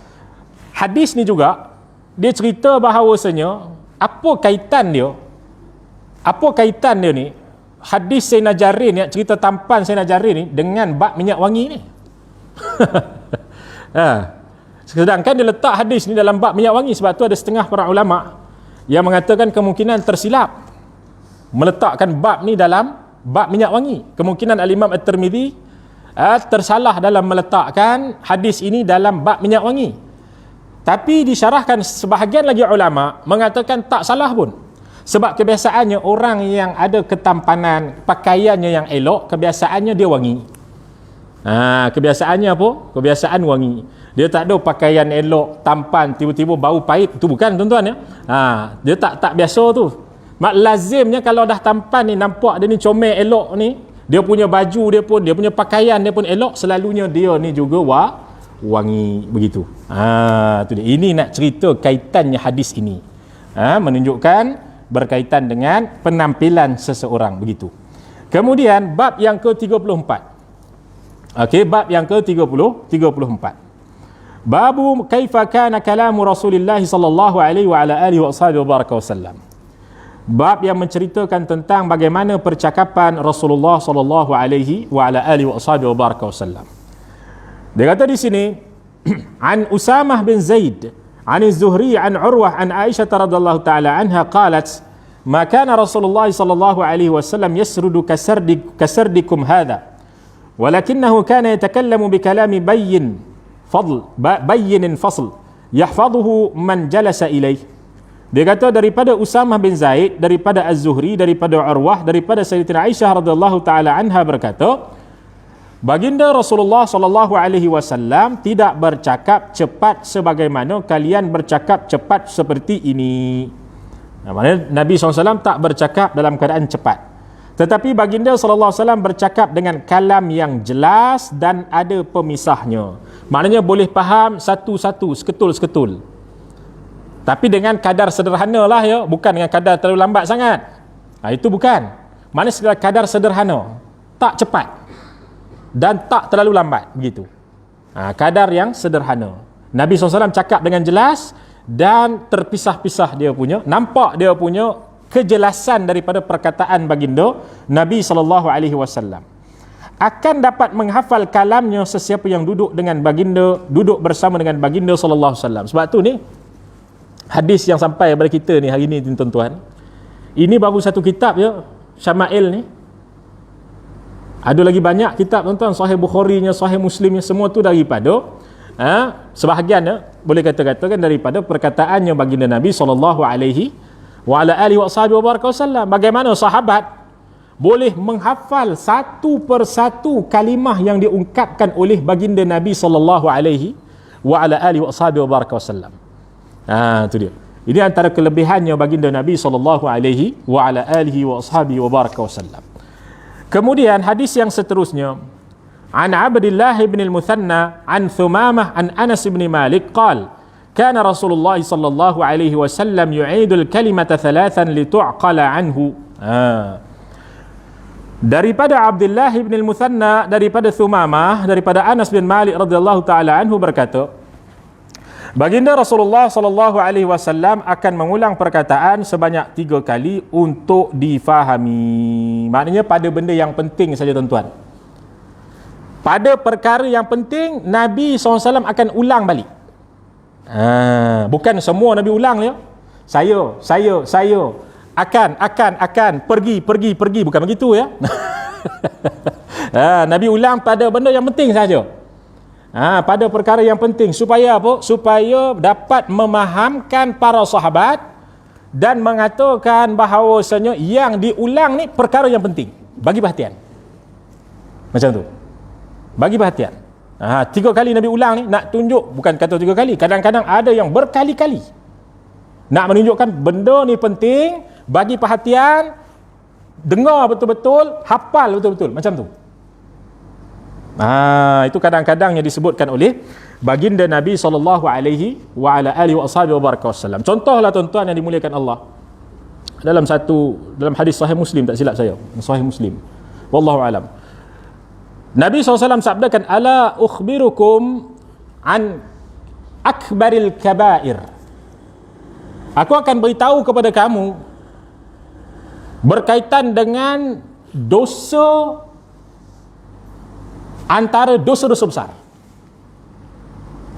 S1: hadis ni juga dia cerita bahawasanya apa kaitan dia ni, hadis Sayyidina Jarir ni, cerita tampan Sayyidina Jarir ni dengan bab minyak wangi ni. Sedangkan dia letak hadis ni dalam bab minyak wangi, sebab tu ada setengah para ulama yang mengatakan kemungkinan tersilap meletakkan bab ni dalam bab minyak wangi. Kemungkinan Al-Imam At-Tirmidzi tersalah dalam meletakkan hadis ini dalam bab minyak wangi. Tapi disyarahkan sebahagian lagi ulama mengatakan tak salah pun. Sebab kebiasaannya orang yang ada ketampanan, pakaiannya yang elok, kebiasaannya dia wangi. Kebiasaannya apa? Kebiasaan wangi. Dia tak ada pakaian elok, tampan, tiba-tiba bau pahit. Itu bukan tuan-tuan ya. Dia tak biasa tu. Mak lazimnya kalau dah tampan ni, nampak dia ni comel elok ni, dia punya baju dia pun, dia punya pakaian dia pun elok, selalunya dia ni juga wangi begitu. Tu dia. Ini nak cerita kaitannya hadis ini. Menunjukkan berkaitan dengan penampilan seseorang begitu. Kemudian bab yang ke-34. Okey, bab yang ke-34. Babu kaifa kana kalamu Rasulullah sallallahu alaihi wa ala alihi wa baraka wasallam. Bab yang menceritakan tentang bagaimana percakapan Rasulullah sallallahu alaihi wa ala alihi wa baraka wasallam. Dia kata di sini an Usamah bin Zaid عن الزهري عن عروة عن عائشة رضي الله تعالى عنها قالت ما كان رسول الله صلى الله عليه وسلم يسرد كسردكم هذا ولكنه كان يتكلم بكلام بين فصل يحفظه من جلس إليه. Dia kata daripada Usamah bin Zaid, daripada Az-Zuhri, daripada Urwah, daripada Sayyidatina Aisyah radhiyallahu taala anha berkata, baginda Rasulullah sallallahu alaihi wasallam tidak bercakap cepat sebagaimana kalian bercakap cepat seperti ini. Maknanya Nabi SAW tak bercakap dalam keadaan cepat. Tetapi baginda sallallahu alaihi wasallam bercakap dengan kalam yang jelas dan ada pemisahnya. Maknanya boleh faham satu-satu, seketul-seketul. Tapi dengan kadar sederhana lah ya, bukan dengan kadar terlalu lambat sangat. Itu bukan. Maknanya kadar sederhana, tak cepat dan tak terlalu lambat begitu. Kadar yang sederhana. Nabi SAW cakap dengan jelas dan terpisah-pisah dia punya, nampak dia punya kejelasan daripada perkataan baginda Nabi SAW. Akan dapat menghafal kalamnya sesiapa yang duduk dengan baginda, duduk bersama dengan baginda SAW. Sebab tu ni hadis yang sampai kepada kita ni hari ni tuan-tuan, ini baru satu kitab ya, Syama'il ni. Ada lagi banyak kitab tuan-tuan, Sahih Bukhari-nya, Sahih Muslim-nya, semua tu daripada sebahagiannya boleh katakan daripada perkataannya baginda Nabi sallallahu alaihi wa ala alihi wasallam. Bagaimana sahabat boleh menghafal satu persatu kalimah yang diungkapkan oleh baginda Nabi sallallahu alaihi wa ala alihi wasallam. Itu dia. Ini antara kelebihannya baginda Nabi sallallahu alaihi wa ala alihi wasallam. Kemudian hadis yang seterusnya, an Abdullah bin al-Muthanna an Thumamah an Anas bin Malik qala kana Rasulullah sallallahu alaihi wasallam yu'idul kalimata thalathan litu'qala anhu. Daripada Abdullah bin al-Muthanna, daripada Thumamah, daripada Anas bin Malik radhiyallahu taala anhu berkata, baginda Rasulullah sallallahu alaihi wasallam akan mengulang perkataan sebanyak 3 kali untuk difahami. Maknanya pada benda yang penting saja tuan-tuan. Pada perkara yang penting Nabi SAW akan ulang balik. Bukan semua Nabi ulang ya. Saya akan pergi, bukan begitu ya. Nabi ulang pada benda yang penting saja. Pada perkara yang penting, supaya apa? Supaya dapat memahamkan para sahabat dan mengatakan bahawasanya yang diulang ni perkara yang penting. Bagi perhatian. Macam tu. Bagi perhatian. 3 kali Nabi ulang ni nak tunjuk, bukan kata 3 kali, kadang-kadang ada yang berkali-kali nak menunjukkan benda ni penting, bagi perhatian, dengar betul-betul, hafal betul-betul, macam tu. Itu kadang-kadang yang disebutkan oleh baginda Nabi sallallahu alaihi wa ala alihi wasallam. Contohlah tuan-tuan yang dimuliakan Allah, dalam hadis sahih Muslim, tak silap saya, sahih Muslim, wallahu alam, Nabi SAW sabdakan, ala ukhbirukum an akbaril kabair. Aku akan beritahu kepada kamu berkaitan dengan dosa, antara dosa-dosa besar.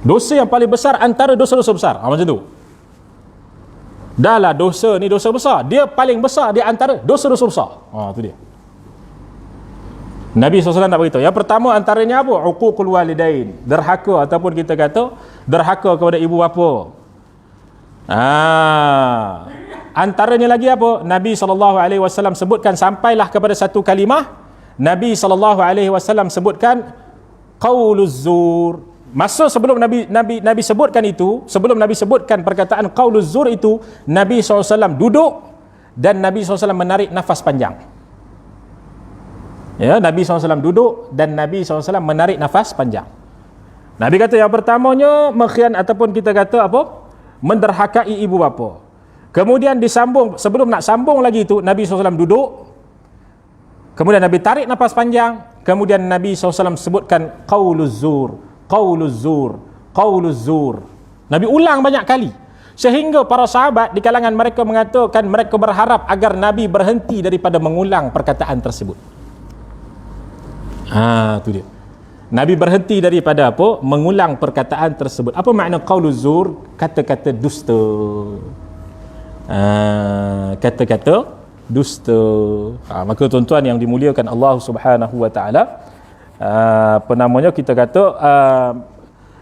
S1: Dosa yang paling besar antara dosa-dosa besar. Macam tu. Dah lah, dosa ni dosa besar. Dia paling besar di antara dosa-dosa besar. Tu dia. Nabi SAW nak beritahu. Yang pertama antaranya apa? Uququl walidain. Derhaka, ataupun kita kata derhaka kepada ibu bapa. Antaranya lagi apa? Nabi SAW sebutkan, sampailah kepada satu kalimah. Nabi SAW sebutkan qauluz zur. Masa sebelum Nabi sebutkan itu, sebelum Nabi sebutkan perkataan qauluz zur itu, Nabi SAW duduk dan Nabi SAW menarik nafas panjang. Ya, Nabi SAW duduk dan Nabi SAW menarik nafas panjang. Nabi kata yang pertamanya mengkhian, ataupun kita kata apa? Menderhakai ibu bapa. Kemudian disambung, sebelum nak sambung lagi itu, Nabi SAW duduk. Kemudian Nabi tarik nafas panjang. Kemudian Nabi SAW sebutkan qauluz zur, qauluz zur, qauluz zur. Nabi ulang banyak kali. Sehingga para sahabat di kalangan mereka mengatakan mereka berharap agar Nabi berhenti daripada mengulang perkataan tersebut. Tu dia. Nabi berhenti daripada apa? Mengulang perkataan tersebut. Apa makna qauluz zur? Kata-kata dusta. Kata-kata dusta. Maka tuan-tuan yang dimuliakan Allah Subhanahu wa taala, apa namanya, kita kata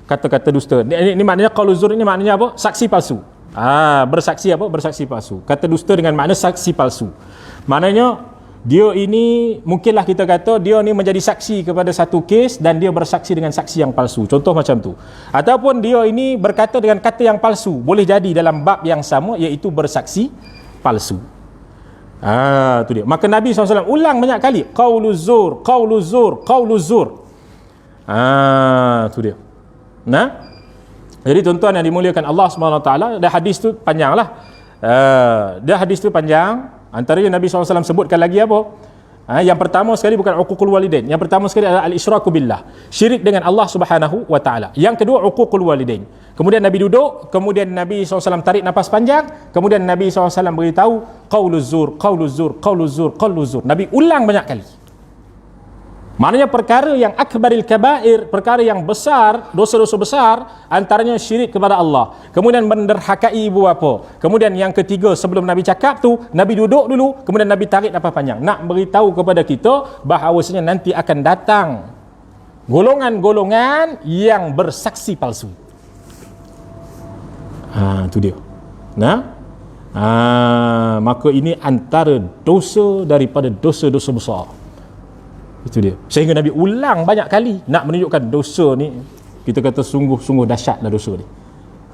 S1: kata-kata dusta. Ini maknanya qauluz zur, ini maknanya apa? Saksi palsu. Bersaksi apa? Bersaksi palsu. Kata dusta dengan makna saksi palsu. Maknanya dia ini, mungkinlah kita kata dia ni menjadi saksi kepada satu kes dan dia bersaksi dengan saksi yang palsu. Contoh macam tu. Ataupun dia ini berkata dengan kata yang palsu. Boleh jadi dalam bab yang sama, iaitu bersaksi palsu. Tu dia. Maka Nabi SAW ulang banyak kali qauluz zur, qauluz zur, qauluz zur. Tu dia. Jadi tuan-tuan yang dimuliakan Allah SWT, dah hadis tu panjanglah. Hadis tu panjang. Antaranya Nabi SAW sebutkan lagi apa? Yang pertama sekali bukan uququl walidain. Yang pertama sekali adalah al-isyraku billah, syirik dengan Allah Subhanahu wa taala. Yang kedua uququl walidain. Kemudian Nabi duduk, kemudian Nabi SAW tarik nafas panjang, kemudian Nabi SAW beritahu qauluz zur, qauluz zur, qauluz zur, qauluz zur. Nabi ulang banyak kali. Maknanya perkara yang akbaril kabair, perkara yang besar, dosa-dosa besar, antaranya syirik kepada Allah. Kemudian menderhakai ibu bapa. Kemudian yang ketiga, sebelum Nabi cakap tu, Nabi duduk dulu, kemudian Nabi tarik nafas panjang. Nak beritahu kepada kita bahawasanya nanti akan datang golongan-golongan yang bersaksi palsu. Itu dia. Maka ini antara dosa daripada dosa-dosa besar. Itu dia. Sehingga Nabi ulang banyak kali nak menunjukkan dosa ni, kita kata sungguh-sungguh dahsyatlah dosa ni.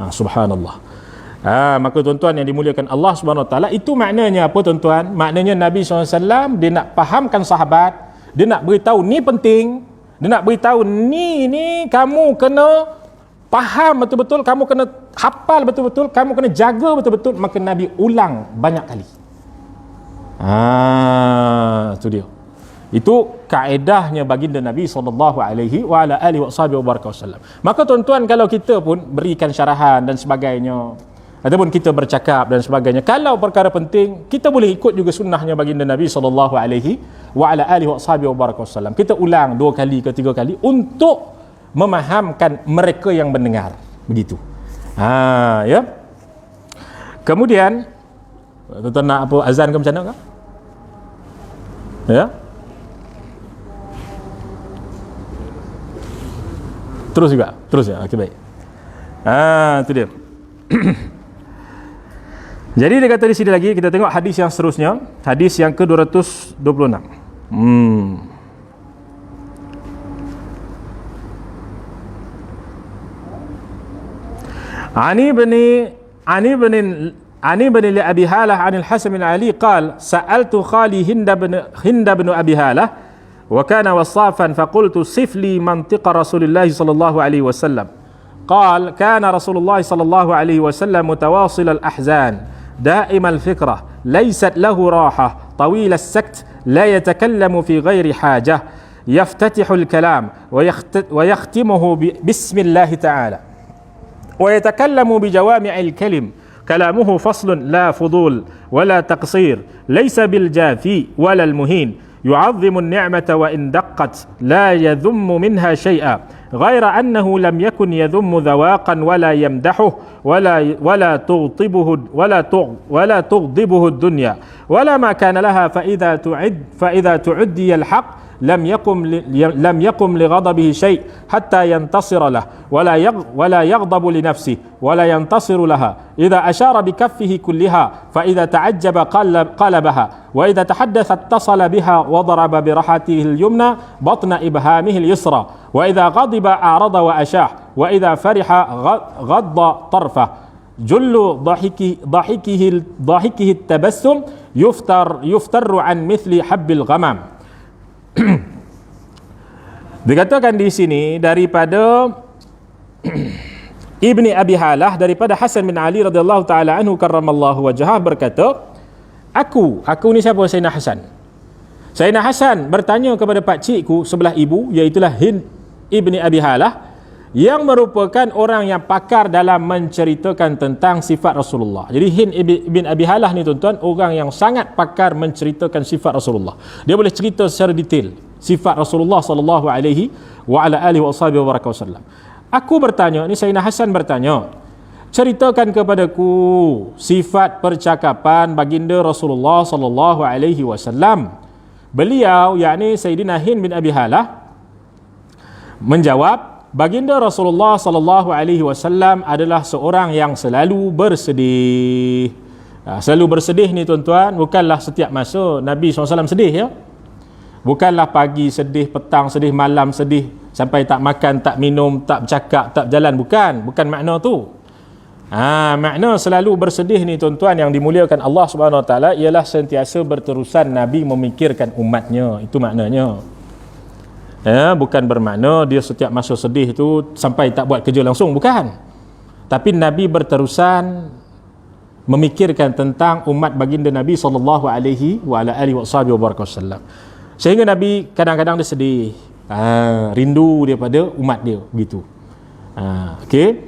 S1: Subhanallah. Maka tuan-tuan yang dimuliakan Allah Subhanahu Wa Taala, itu maknanya apa tuan-tuan? Maknanya Nabi SAW dia nak fahamkan sahabat, dia nak beritahu ni penting, dia nak beritahu ni kamu kena faham betul-betul, kamu kena hafal betul-betul, kamu kena jaga betul-betul. Maka Nabi ulang banyak kali. Itu dia. Itu kaedahnya baginda Nabi SAW. Maka tuan-tuan, kalau kita pun berikan syarahan dan sebagainya, ataupun kita bercakap dan sebagainya, kalau perkara penting, kita boleh ikut juga sunnahnya baginda Nabi SAW. Kita ulang 2 kali ke 3 kali untuk memahamkan mereka yang mendengar. Begitu. Ya. Kemudian tuan-tuan nak apa, azan ke macam mana? Ya. Terus juga. Terus ya. Okey, baik. Itu dia. Jadi dia kata di sini lagi, kita tengok hadis yang seterusnya, hadis yang ke-226. Ani bani li Abi Halah anil Hasan bin Ali qala sa'altu khali Hind bin Abi Halah وكان وصافا فقلت صف لي منطق رسول الله صلى الله عليه وسلم قال كان رسول الله صلى الله عليه وسلم متواصل الأحزان دائم الفكرة ليست له راحة طويل السكت لا يتكلم في غير حاجة يفتتح الكلام ويختمه بسم الله تعالى ويتكلم بجوامع الكلم كلامه فصل لا فضول ولا تقصير ليس بالجافي ولا المهين يعظم النعمة وإن دقت لا يذم منها شيئا غير أنه لم يكن يذم ذواقا ولا يمدحه ولا تغضبه الدنيا ولا ما كان لها فإذا تعدي الحق لم يقم لغضبه شيء حتى ينتصر له ولا يغضب لنفسه ولا ينتصر لها إذا أشار بكفه كلها فإذا تعجب قلبها وإذا تحدث اتصل بها وضرب برحته اليمنى بطن إبهامه اليسرى وإذا غضب أعرض وأشاح وإذا فرح غض طرفه جل ضحكه التبسم يفتر عن مثل حب الغمام. Dikatakan di sini daripada Ibni Abi Halah, daripada Hasan bin Ali radhiyallahu taala anhu karramallahu wajhah, berkata, aku ni siapa? Sayyidina Hasan. Sayyidina Hasan bertanya kepada pak cikku sebelah ibu, iaitulah Hind Ibni Abi Halah, yang merupakan orang yang pakar dalam menceritakan tentang sifat Rasulullah. Jadi Hind ibn Abi Halah ni tuan-tuan, orang yang sangat pakar menceritakan sifat Rasulullah. Dia boleh cerita secara detail sifat Rasulullah sallallahu alaihi wa ala alihi wasallam. Aku bertanya, ni Sayyidina Hasan bertanya, ceritakan kepadaku sifat percakapan baginda Rasulullah sallallahu alaihi wasallam. Beliau, yakni Sayyidina Hind bin Abi Halah, menjawab, baginda Rasulullah sallallahu alaihi wasallam adalah seorang yang selalu bersedih. Selalu bersedih ni tuan-tuan, bukanlah setiap masa Nabi SAW sedih, ya. Bukanlah pagi sedih, petang sedih, malam sedih, sampai tak makan, tak minum, tak bercakap, tak berjalan. Bukan makna tu. Makna selalu bersedih ni tuan-tuan yang dimuliakan Allah Subhanahu Wa Taala, ialah sentiasa berterusan Nabi memikirkan umatnya. Itu maknanya. Bukan bermakna dia setiap masa sedih tu sampai tak buat kerja langsung, bukan. Tapi Nabi berterusan memikirkan tentang umat baginda Nabi sallallahu alaihi wa ala alihi wasallam. Sehingga Nabi kadang-kadang dia sedih, rindu daripada umat dia, begitu. Okey.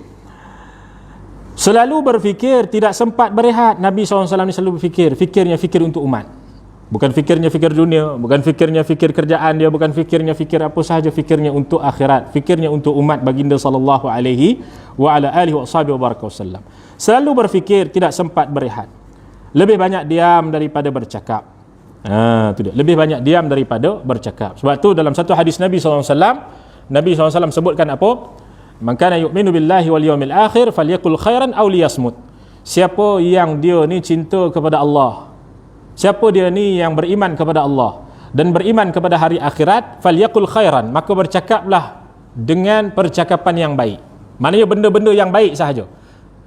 S1: Selalu berfikir, tidak sempat berehat. Nabi SAW ni selalu berfikir, fikir untuk umat. Bukan fikirnya fikir dunia, bukan fikirnya fikir kerjaan dia, bukan fikirnya fikir apa sahaja, fikirnya untuk akhirat, fikirnya untuk umat baginda sallallahu alaihi wa ala alihi wasallam. Selalu berfikir, tidak sempat berehat. Lebih banyak diam daripada bercakap. Itu dia. Lebih banyak diam daripada bercakap. Sebab tu dalam satu hadis Nabi SAW, Nabi SAW sebutkan apa? Man kana yu'minu billahi wal yawmil akhir falyakul khairan aw liyasmut. siapa yang dia ni cinta kepada Allah, siapa dia ni yang beriman kepada Allah dan beriman kepada hari akhirat, falyaqul khairan, maka bercakaplah dengan percakapan yang baik. Maknanya benda-benda yang baik sahaja.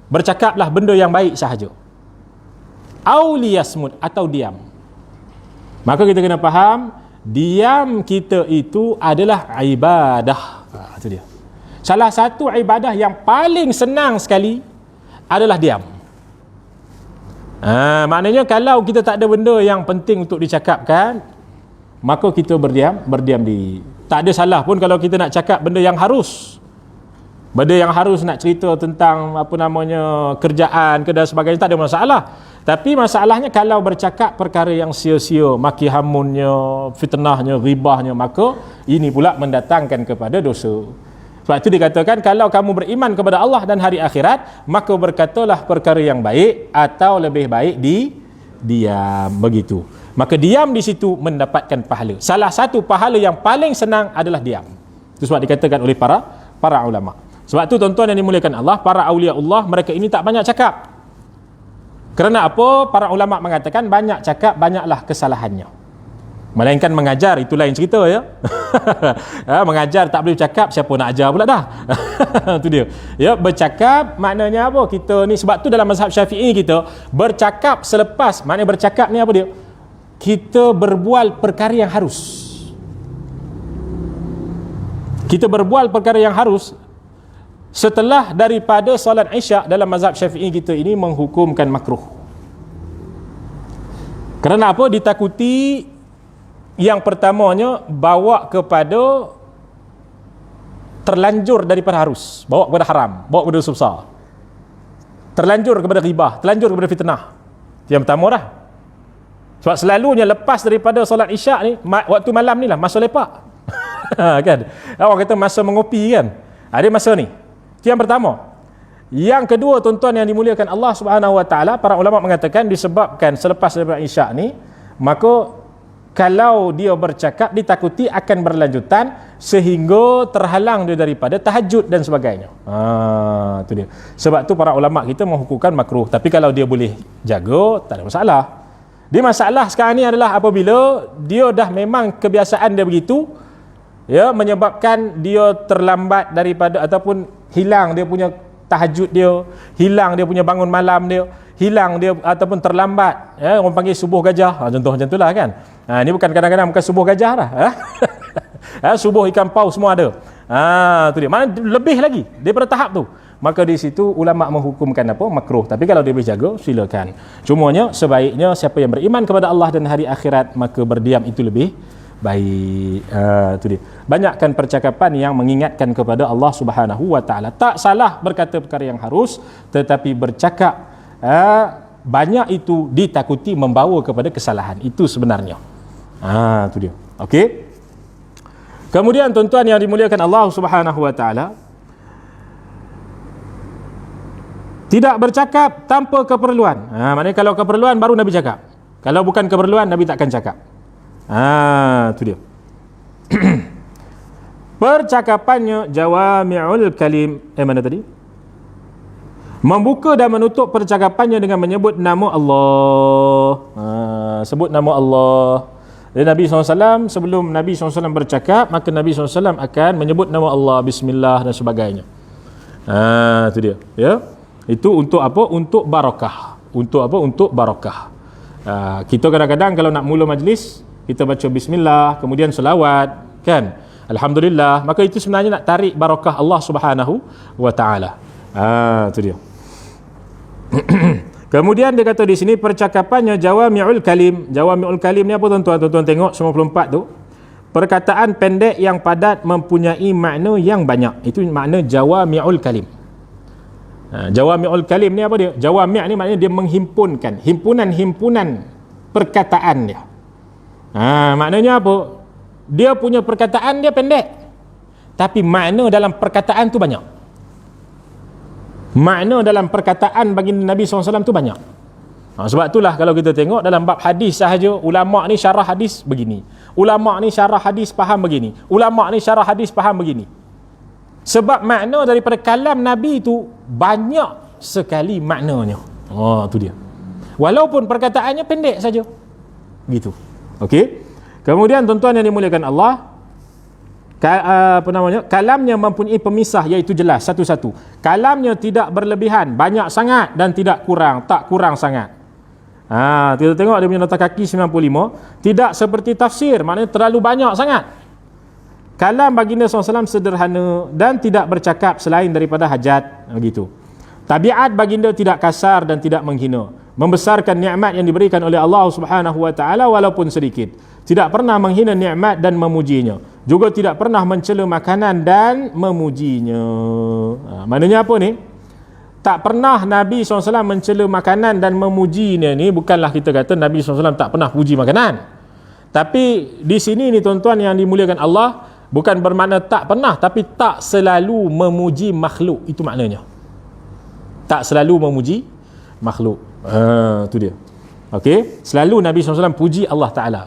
S1: Bercakaplah benda yang baik sahaja. Au liyasmut, atau diam. Maka kita kena faham, diam kita itu adalah ibadah. Itu dia. Salah satu ibadah yang paling senang sekali adalah diam. Maknanya kalau kita tak ada benda yang penting untuk dicakapkan, maka kita berdiam diri. Tak ada salah pun kalau kita nak cakap benda yang harus. Benda yang harus nak cerita tentang kerjaan ke dan sebagainya, tak ada masalah. Tapi masalahnya kalau bercakap perkara yang sia-sia, maki hamunnya, fitnahnya, ribahnya, maka ini pula mendatangkan kepada dosa. Sebab itu dikatakan kalau kamu beriman kepada Allah dan hari akhirat, maka berkatalah perkara yang baik, atau lebih baik diam, begitu. Maka diam di situ mendapatkan pahala. Salah satu pahala yang paling senang adalah diam. Itu sebab dikatakan oleh para ulama. Sebab tu tuan-tuan yang dimuliakan Allah, para awliya Allah, mereka ini tak banyak cakap. Kerana apa? Para ulama mengatakan banyak cakap, banyaklah kesalahannya. Melainkan mengajar, itu lain cerita ya. Mengajar tak boleh cakap, siapa nak ajar pula dah. Itu dia. Ya, bercakap maknanya apa? Kita ni, sebab tu dalam mazhab Syafi'i kita bercakap selepas, maknanya bercakap ni apa dia? Kita berbual perkara yang harus. Kita berbual perkara yang harus setelah daripada solat Isyak. Dalam mazhab Syafi'i kita ini menghukumkan makruh. Kerana apa? Ditakuti yang pertamanya bawa kepada terlanjur daripada harus, bawa kepada haram, bawa kepada dosa besar, terlanjur kepada ribah, terlanjur kepada fitnah. Yang pertama dah. Sebab selalunya lepas daripada solat Isyak ni, waktu malam ni lah masa lepak. Kan? Orang kata masa mengopi kan. Ada masa ni. Itu yang pertama. Yang kedua, tuan-tuan yang dimuliakan Allah Subhanahu Wa Taala, para ulama mengatakan disebabkan selepas daripada Isyak ni, maka kalau dia bercakap ditakuti akan berlanjutan sehingga terhalang dia daripada tahajud dan sebagainya. Itu dia. Sebab tu para ulama kita menghukumkan makruh. Tapi kalau dia boleh jaga, tak ada masalah. Dia masalah sekarang ni adalah apabila dia dah memang kebiasaan dia begitu, ya, menyebabkan dia terlambat daripada ataupun hilang dia punya tahajud dia, hilang dia punya bangun malam dia, hilang dia ataupun terlambat, ya, orang panggil subuh gajah. Contoh macam itulah kan. Ini bukan kadang-kadang bukan subuh gajah dah. Subuh ikan paus semua ada. Tu dia. Mana lebih lagi daripada tahap tu. Maka di situ ulama menghukumkan apa? Makruh. Tapi kalau dia boleh jaga, silakan. Cumanya sebaiknya siapa yang beriman kepada Allah dan hari akhirat, maka berdiam itu lebih baik. Itu dia. Banyakkan percakapan yang mengingatkan kepada Allah Subhanahu Wa Taala. Tak salah berkata perkara yang harus, tetapi bercakap banyak itu ditakuti membawa kepada kesalahan. Itu sebenarnya. Itu dia. Okey. Kemudian tuan-tuan yang dimuliakan Allah Subhanahu Wa Taala, tidak bercakap tanpa keperluan. Maknanya kalau keperluan baru Nabi cakap. Kalau bukan keperluan, Nabi takkan cakap. Itu dia. Percakapannya jawami'ul kalim. Mana tadi? Membuka dan menutup percakapannya dengan menyebut nama Allah. Sebut nama Allah. Dan Nabi SAW, sebelum Nabi SAW bercakap, maka Nabi SAW akan menyebut nama Allah, Bismillah dan sebagainya. Itu dia. Ya. Itu untuk apa? Untuk barakah. Untuk apa? Untuk barakah. Kita kadang-kadang kalau nak mula majlis, kita baca Bismillah, kemudian selawat, kan? Alhamdulillah. Maka itu sebenarnya nak tarik barakah Allah Subhanahu Wa Taala. Itu dia. Kemudian dia kata di sini percakapannya jawami'ul kalim. Jawami'ul kalim ni apa tuan-tuan? Tuan-tuan tengok 94 tu. Perkataan pendek yang padat mempunyai makna yang banyak. Itu makna jawami'ul kalim. Jawami'ul kalim ni apa dia? Jawami' ni maknanya dia menghimpunkan, himpunan-himpunan perkataan dia. Maknanya apa? Dia punya perkataan dia pendek, tapi makna dalam perkataan tu banyak. Makna dalam perkataan bagi Nabi SAW tu banyak. Sebab itulah kalau kita tengok dalam bab hadis sahaja, ulama ni syarah hadis begini, ulama ni syarah hadis faham begini, ulama ni syarah hadis faham begini. Sebab makna daripada kalam Nabi itu banyak sekali maknanya. Oh, tu dia. Walaupun perkataannya pendek saja. Gitu. Okey. Kemudian tuan-tuan yang dimuliakan Allah, kalamnya mempunyai pemisah, iaitu jelas satu-satu. Kalamnya tidak berlebihan, banyak sangat dan tidak kurang, tak kurang sangat. Kita tengok dia punya nota kaki 95. Tidak seperti tafsir, maknanya terlalu banyak sangat. Kalam baginda SAW sederhana dan tidak bercakap selain daripada hajat. Begitu. Tabiat baginda tidak kasar dan tidak menghina, membesarkan nikmat yang diberikan oleh Allah Subhanahu wa taala walaupun sedikit. Tidak pernah menghina nikmat dan memujinya. Juga tidak pernah mencela makanan dan memujinya. Maknanya apa ni? Tak pernah Nabi SAW mencela makanan dan memujinya ni, bukanlah kita kata Nabi SAW tak pernah puji makanan. Tapi di sini ni tuan-tuan yang dimuliakan Allah, bukan bermakna tak pernah, tapi tak selalu memuji makhluk. Itu maknanya. Tak selalu memuji makhluk. Tu dia. Okey, selalu Nabi SAW puji Allah Ta'ala.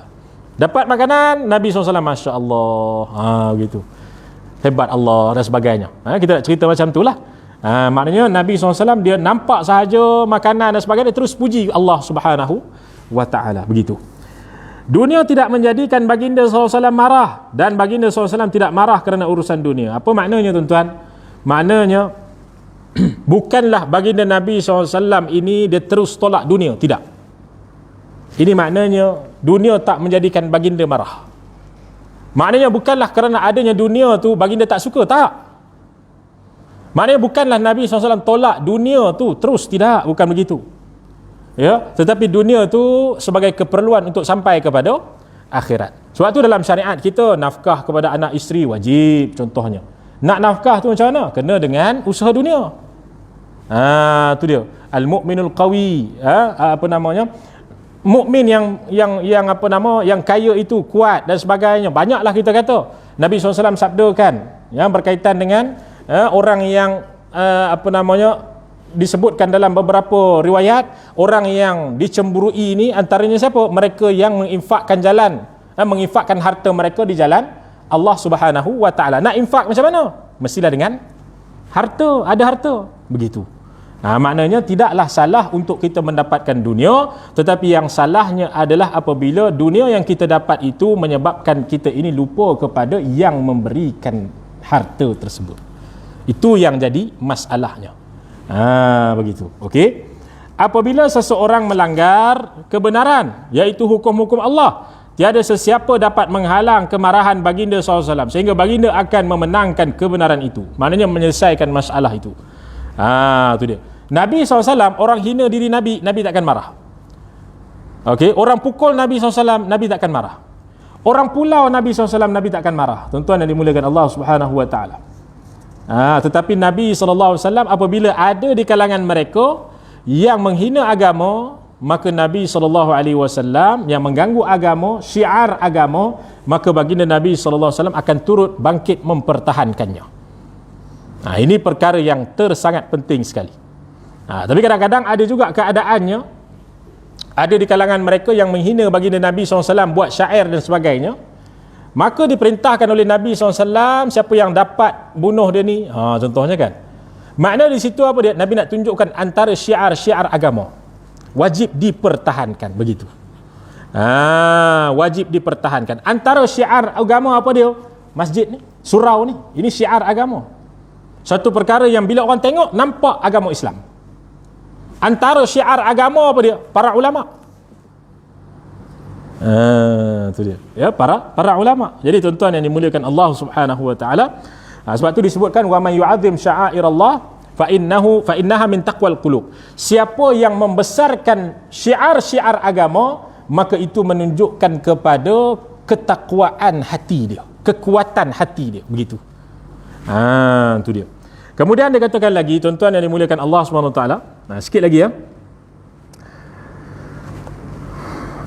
S1: Dapat makanan, Nabi SAW Masya Allah, begitu, hebat Allah dan sebagainya. Kita nak cerita macam tu lah. Maknanya Nabi SAW dia nampak sahaja makanan dan sebagainya, terus puji Allah Subhanahu wa ta'ala. Begitu. Dunia tidak menjadikan baginda SAW marah, dan baginda SAW tidak marah kerana urusan dunia. Apa maknanya tuan-tuan? Maknanya bukanlah baginda Nabi SAW ini dia terus tolak dunia. Tidak. Ini maknanya dunia tak menjadikan baginda marah. Maknanya bukanlah kerana adanya dunia tu baginda tak suka. Tak. Maknanya bukanlah Nabi SAW tolak dunia tu terus. Tidak. Bukan begitu. Ya, tetapi dunia tu sebagai keperluan untuk sampai kepada akhirat. Sebab tu dalam syariat kita, nafkah kepada anak isteri wajib contohnya. Nak nafkah tu macam mana? Kena dengan usaha dunia. Tu dia. Al-mu'minul qawi. Mukmin yang kaya itu kuat dan sebagainya. Banyaklah kita kata. Nabi SAW sabdakan yang berkaitan dengan orang yang disebutkan dalam beberapa riwayat, orang yang dicemburui ini antaranya siapa? Mereka yang menginfakkan harta mereka di jalan Allah Subhanahu wa taala. Nak infak macam mana? Mestilah dengan harta, ada harta. Begitu. Maknanya tidaklah salah untuk kita mendapatkan dunia, tetapi yang salahnya adalah apabila dunia yang kita dapat itu menyebabkan kita ini lupa kepada yang memberikan harta tersebut. Itu yang jadi masalahnya. Begitu. Okey. Apabila seseorang melanggar kebenaran, iaitu hukum-hukum Allah, tiada sesiapa dapat menghalang kemarahan baginda SAW, sehingga baginda akan memenangkan kebenaran itu. Maknanya menyelesaikan masalah itu. Itu dia. Nabi SAW, orang hina diri Nabi, Nabi takkan marah. Okey, orang pukul Nabi SAW, Nabi takkan marah. Orang pulau Nabi SAW, Nabi takkan marah. Tuan-tuan yang dimuliakan Allah Subhanahu wa taala. Tetapi Nabi SAW apabila ada di kalangan mereka yang menghina agama, maka Nabi SAW yang mengganggu agama, syiar agama, maka baginda Nabi SAW akan turut bangkit mempertahankannya. Ini perkara yang sangat penting sekali. Tapi kadang-kadang ada juga keadaannya, ada di kalangan mereka yang menghina baginda Nabi SAW, buat syair dan sebagainya. Maka diperintahkan oleh Nabi SAW, siapa yang dapat bunuh dia ni, contohnya kan. Makna di situ apa dia? Nabi nak tunjukkan antara syiar-syiar agama wajib dipertahankan, begitu. Wajib dipertahankan. Antara syiar agama apa dia? Masjid ni, surau ni, ini syiar agama. Satu perkara yang bila orang tengok nampak agama Islam. Antara syiar agama apa dia? Para ulama. Itu dia. Ya, para ulama. Jadi tuan-tuan yang dimuliakan Allah Subhanahu wa taala, sebab tu disebutkan wa may yu'azzim sya'airallah fa innaha min taqwal qulub. Siapa yang membesarkan syiar-syiar agama, maka itu menunjukkan kepada ketakwaan hati dia, kekuatan hati dia, begitu. Itu dia. Kemudian dia katakan lagi, tuan-tuan yang dimuliakan Allah Subhanahu wa taala, sikit lagi ya.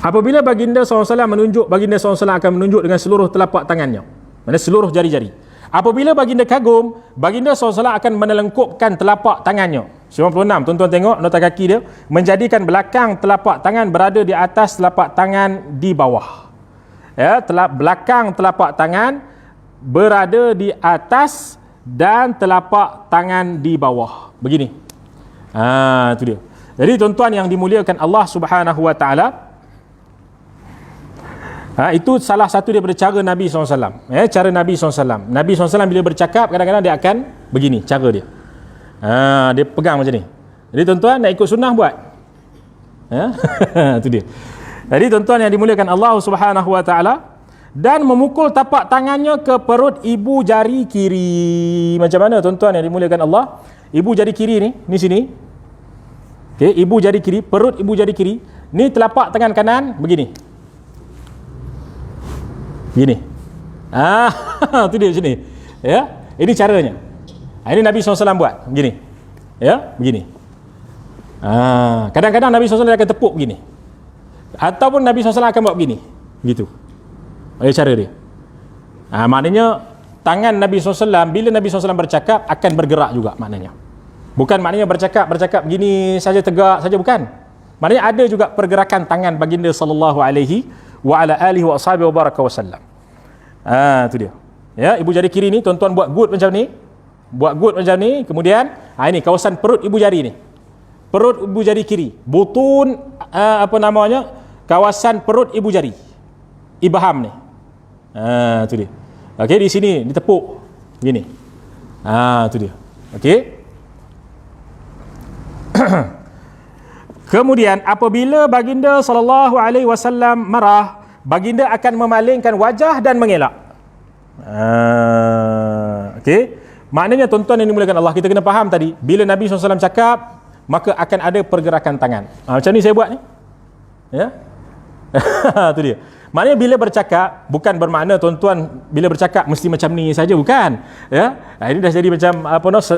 S1: Apabila baginda SAW menunjuk, baginda SAW akan menunjuk dengan seluruh telapak tangannya, maksudnya seluruh jari-jari. Apabila baginda kagum, baginda SAW akan menelengkupkan telapak tangannya. 96, tuan-tuan tengok nota kaki dia, menjadikan belakang telapak tangan berada di atas telapak tangan di bawah. Ya, belakang telapak tangan berada di atas dan telapak tangan di bawah. Begini. Itu dia. Jadi tuan-tuan yang dimuliakan Allah Subhanahu wa taala, itu salah satu daripada cara Nabi SAW. Cara Nabi SAW. Nabi SAW bila bercakap, kadang-kadang dia akan begini cara dia. Dia pegang macam ni. Jadi tuan-tuan nak ikut sunnah buat. Itu dia. Jadi tuan-tuan yang dimuliakan Allah Subhanahu wa taala, dan memukul tapak tangannya ke perut ibu jari kiri. Macam mana tuan-tuan yang dimuliakan Allah? Ibu jari kiri ni sini. Okey, ibu jari kiri, perut ibu jari kiri. Ni telapak tangan kanan begini. Gini. Itu dia macam ni. Ya, ini caranya. Ini Nabi SAW buat begini. Ya, begini. Kadang-kadang Nabi SAW akan tepuk begini. Ataupun Nabi SAW akan buat begini. Begitu. Cara dia. Maknanya tangan Nabi SAW bila Nabi SAW bercakap akan bergerak juga maknanya. Bukan maknanya bercakap begini saja tegak saja, bukan. Maknanya ada juga pergerakan tangan baginda sallallahu alaihi wa ala alihi wa ashabihi wa baraka wasallam. Itu dia. Ya, ibu jari kiri ni tuan-tuan buat good macam ni. Buat good macam ni, kemudian ini kawasan perut ibu jari ni. Perut ibu jari kiri. Butun kawasan perut ibu jari. Ibham ni. Itu dia. Okey, di sini ditepuk gini. Itu dia. Okey. Kemudian apabila baginda sallallahu alaihi wasallam marah, baginda akan memalingkan wajah dan mengelak. Okey. Maknanya tuan-tuan yang dimuliakan Allah, kita kena faham tadi, bila Nabi SAW cakap, maka akan ada pergerakan tangan. Macam ni saya buat ni. Ya. Itu dia. Maknanya bila bercakap, bukan bermakna tuan-tuan bila bercakap mesti macam ni saja, bukan. Ya. Ini dah jadi macam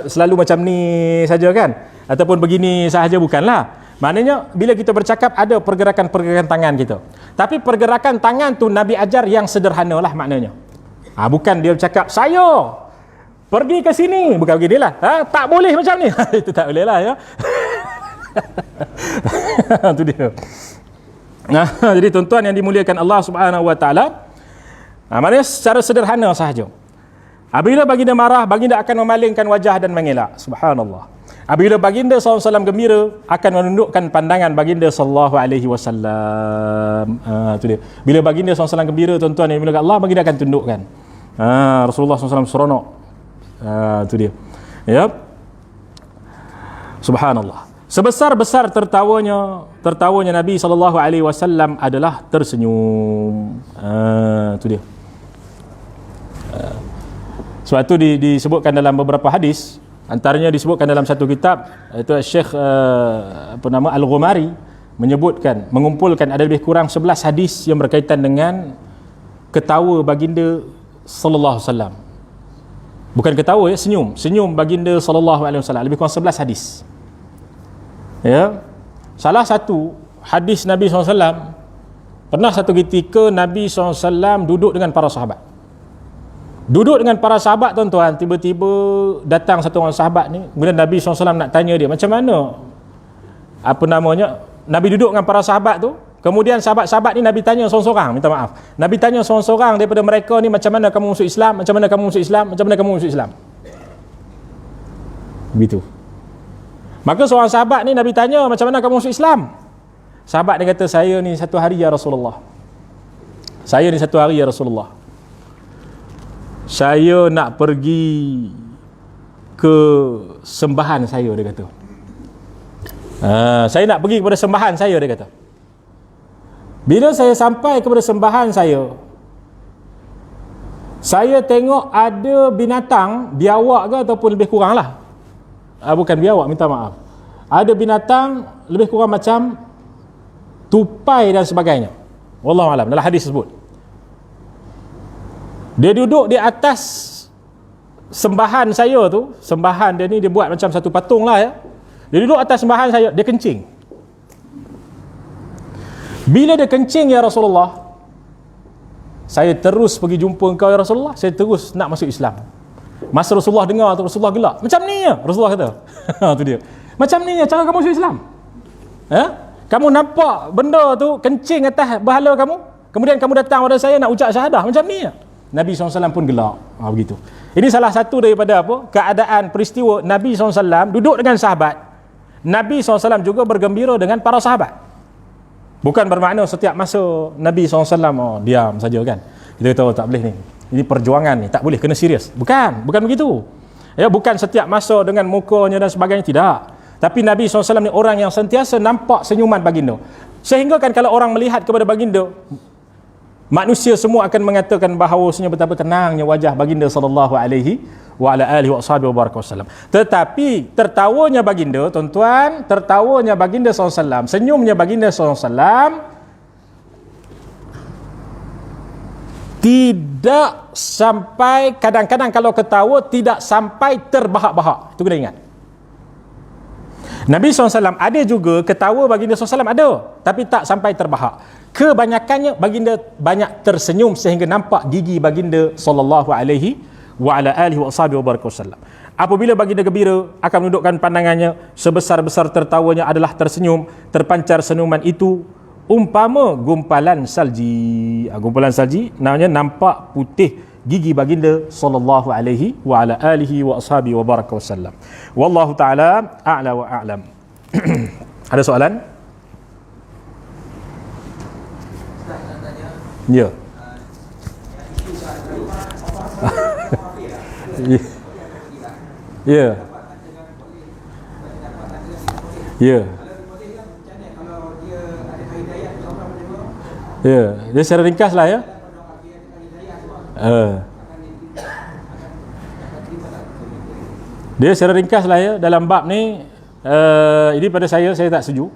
S1: selalu macam ni saja kan, ataupun begini sahaja, bukanlah. Maknanya bila kita bercakap ada pergerakan-pergerakan tangan kita. Tapi pergerakan tangan tu Nabi ajar yang sederhana lah maknanya. Bukan dia bercakap saya pergi ke sini, bukan beginilah. Tak boleh macam ni. Itu tak boleh lah, ya. Itu dia. Jadi tuan-tuan yang dimuliakan Allah Subhanahu wa taala, maknanya secara sederhana sahaja. Apabila baginda marah, baginda akan memalingkan wajah dan mengelak. Subhanallah. Apabila baginda SAW gembira, akan menundukkan pandangan baginda sallallahu alaihi wasallam. Itu dia. Bila baginda SAW gembira, tuan-tuan yang dimuliakan Allah, baginda akan tundukkan. Rasulullah SAW seronok. Itu dia. Ya. Subhanallah. Sebesar-besar tertawanya Nabi sallallahu alaihi wasallam adalah tersenyum. Itu dia. Sebab itu disebutkan dalam beberapa hadis, antaranya disebutkan dalam satu kitab, iaitu Syekh Al-Ghumari menyebutkan, mengumpulkan ada lebih kurang 11 hadis yang berkaitan dengan ketawa baginda sallallahu alaihi wasallam. Bukan ketawa, ya, senyum baginda sallallahu alaihi wasallam, lebih kurang 11 hadis. Ya. Salah satu hadis Nabi SAW, pernah satu ketika Nabi SAW duduk dengan para sahabat. Duduk dengan para sahabat, tuan-tuan, tiba-tiba datang satu orang sahabat ni, kemudian Nabi SAW nak tanya dia, macam mana Nabi duduk dengan para sahabat tu, kemudian sahabat-sahabat ni Nabi tanya seorang-seorang, minta maaf, Nabi tanya seorang-seorang daripada mereka ni, macam mana kamu masuk Islam, macam mana kamu masuk Islam, macam mana kamu masuk Islam. Begitu. Maka seorang sahabat ni Nabi tanya, macam mana kamu masuk Islam? Sahabat dia kata, saya ni satu hari ya Rasulullah. Saya nak pergi ke sembahan saya, dia kata. Saya nak pergi kepada sembahan saya, dia kata. Bila saya sampai kepada sembahan saya tengok ada binatang, biawak ke ataupun lebih kurang lah. Bukan biawak, minta maaf. Ada binatang lebih kurang macam tupai dan sebagainya. Wallahu alam, dalam hadis tersebut. Dia duduk di atas sembahan saya tu. Sembahan dia ni dia buat macam satu patung lah, ya. Dia duduk atas sembahan saya, dia kencing. Bila dia kencing, ya Rasulullah, saya terus pergi jumpa engkau, ya Rasulullah. Saya terus nak masuk Islam. Masa Rasulullah dengar tu, Rasulullah gelak. Macam ni ya, Rasulullah kata. Itu dia. Macam ni ya cara kamu masuk Islam. Kamu nampak benda tu kencing atas bahala kamu, kemudian kamu datang pada saya nak ucap syahadah. Macam ni ya. Nabi SAW pun gelak. Begitu. Ini salah satu daripada keadaan peristiwa Nabi SAW duduk dengan sahabat. Nabi SAW juga bergembira dengan para sahabat. Bukan bermakna setiap masa Nabi SAW diam saja kan. Kita kata tak boleh ni. Ini perjuangan ni, tak boleh, kena serius. Bukan begitu. Ya, bukan setiap masa dengan mukanya dan sebagainya, tidak. Tapi Nabi SAW ni orang yang sentiasa nampak senyuman baginda. Sehingga kan kalau orang melihat kepada baginda, manusia semua akan mengatakan bahawasanya betapa tenangnya wajah baginda sallallahu alaihi wa ala alihi wasallam. Tetapi tertawanya baginda, tuan-tuan, tertawanya baginda SAW, senyumnya baginda SAW tidak sampai, kadang-kadang kalau ketawa tidak sampai terbahak-bahak. Itu kena ingat. Nabi SAW ada juga ketawa baginda SAW ada, tapi tak sampai terbahak. Kebanyakannya baginda banyak tersenyum sehingga nampak gigi baginda sallallahu alaihi wa ala alihi wasallam. Apabila baginda gembira, akan menundukkan pandangannya, sebesar-besar tertawanya adalah tersenyum, terpancar senyuman itu umpama gumpalan salji. Gumpalan salji namanya nampak putih gigi baginda sallallahu alaihi wa ala alihi wasallam. Wallahu taala a'la wa a'lam. Ada soalan? Ya. Ya. Ya. Ya, dia secara ringkas lah ya. Dia secara ringkas lah ya dalam bab ni. Ini pada saya tak setuju.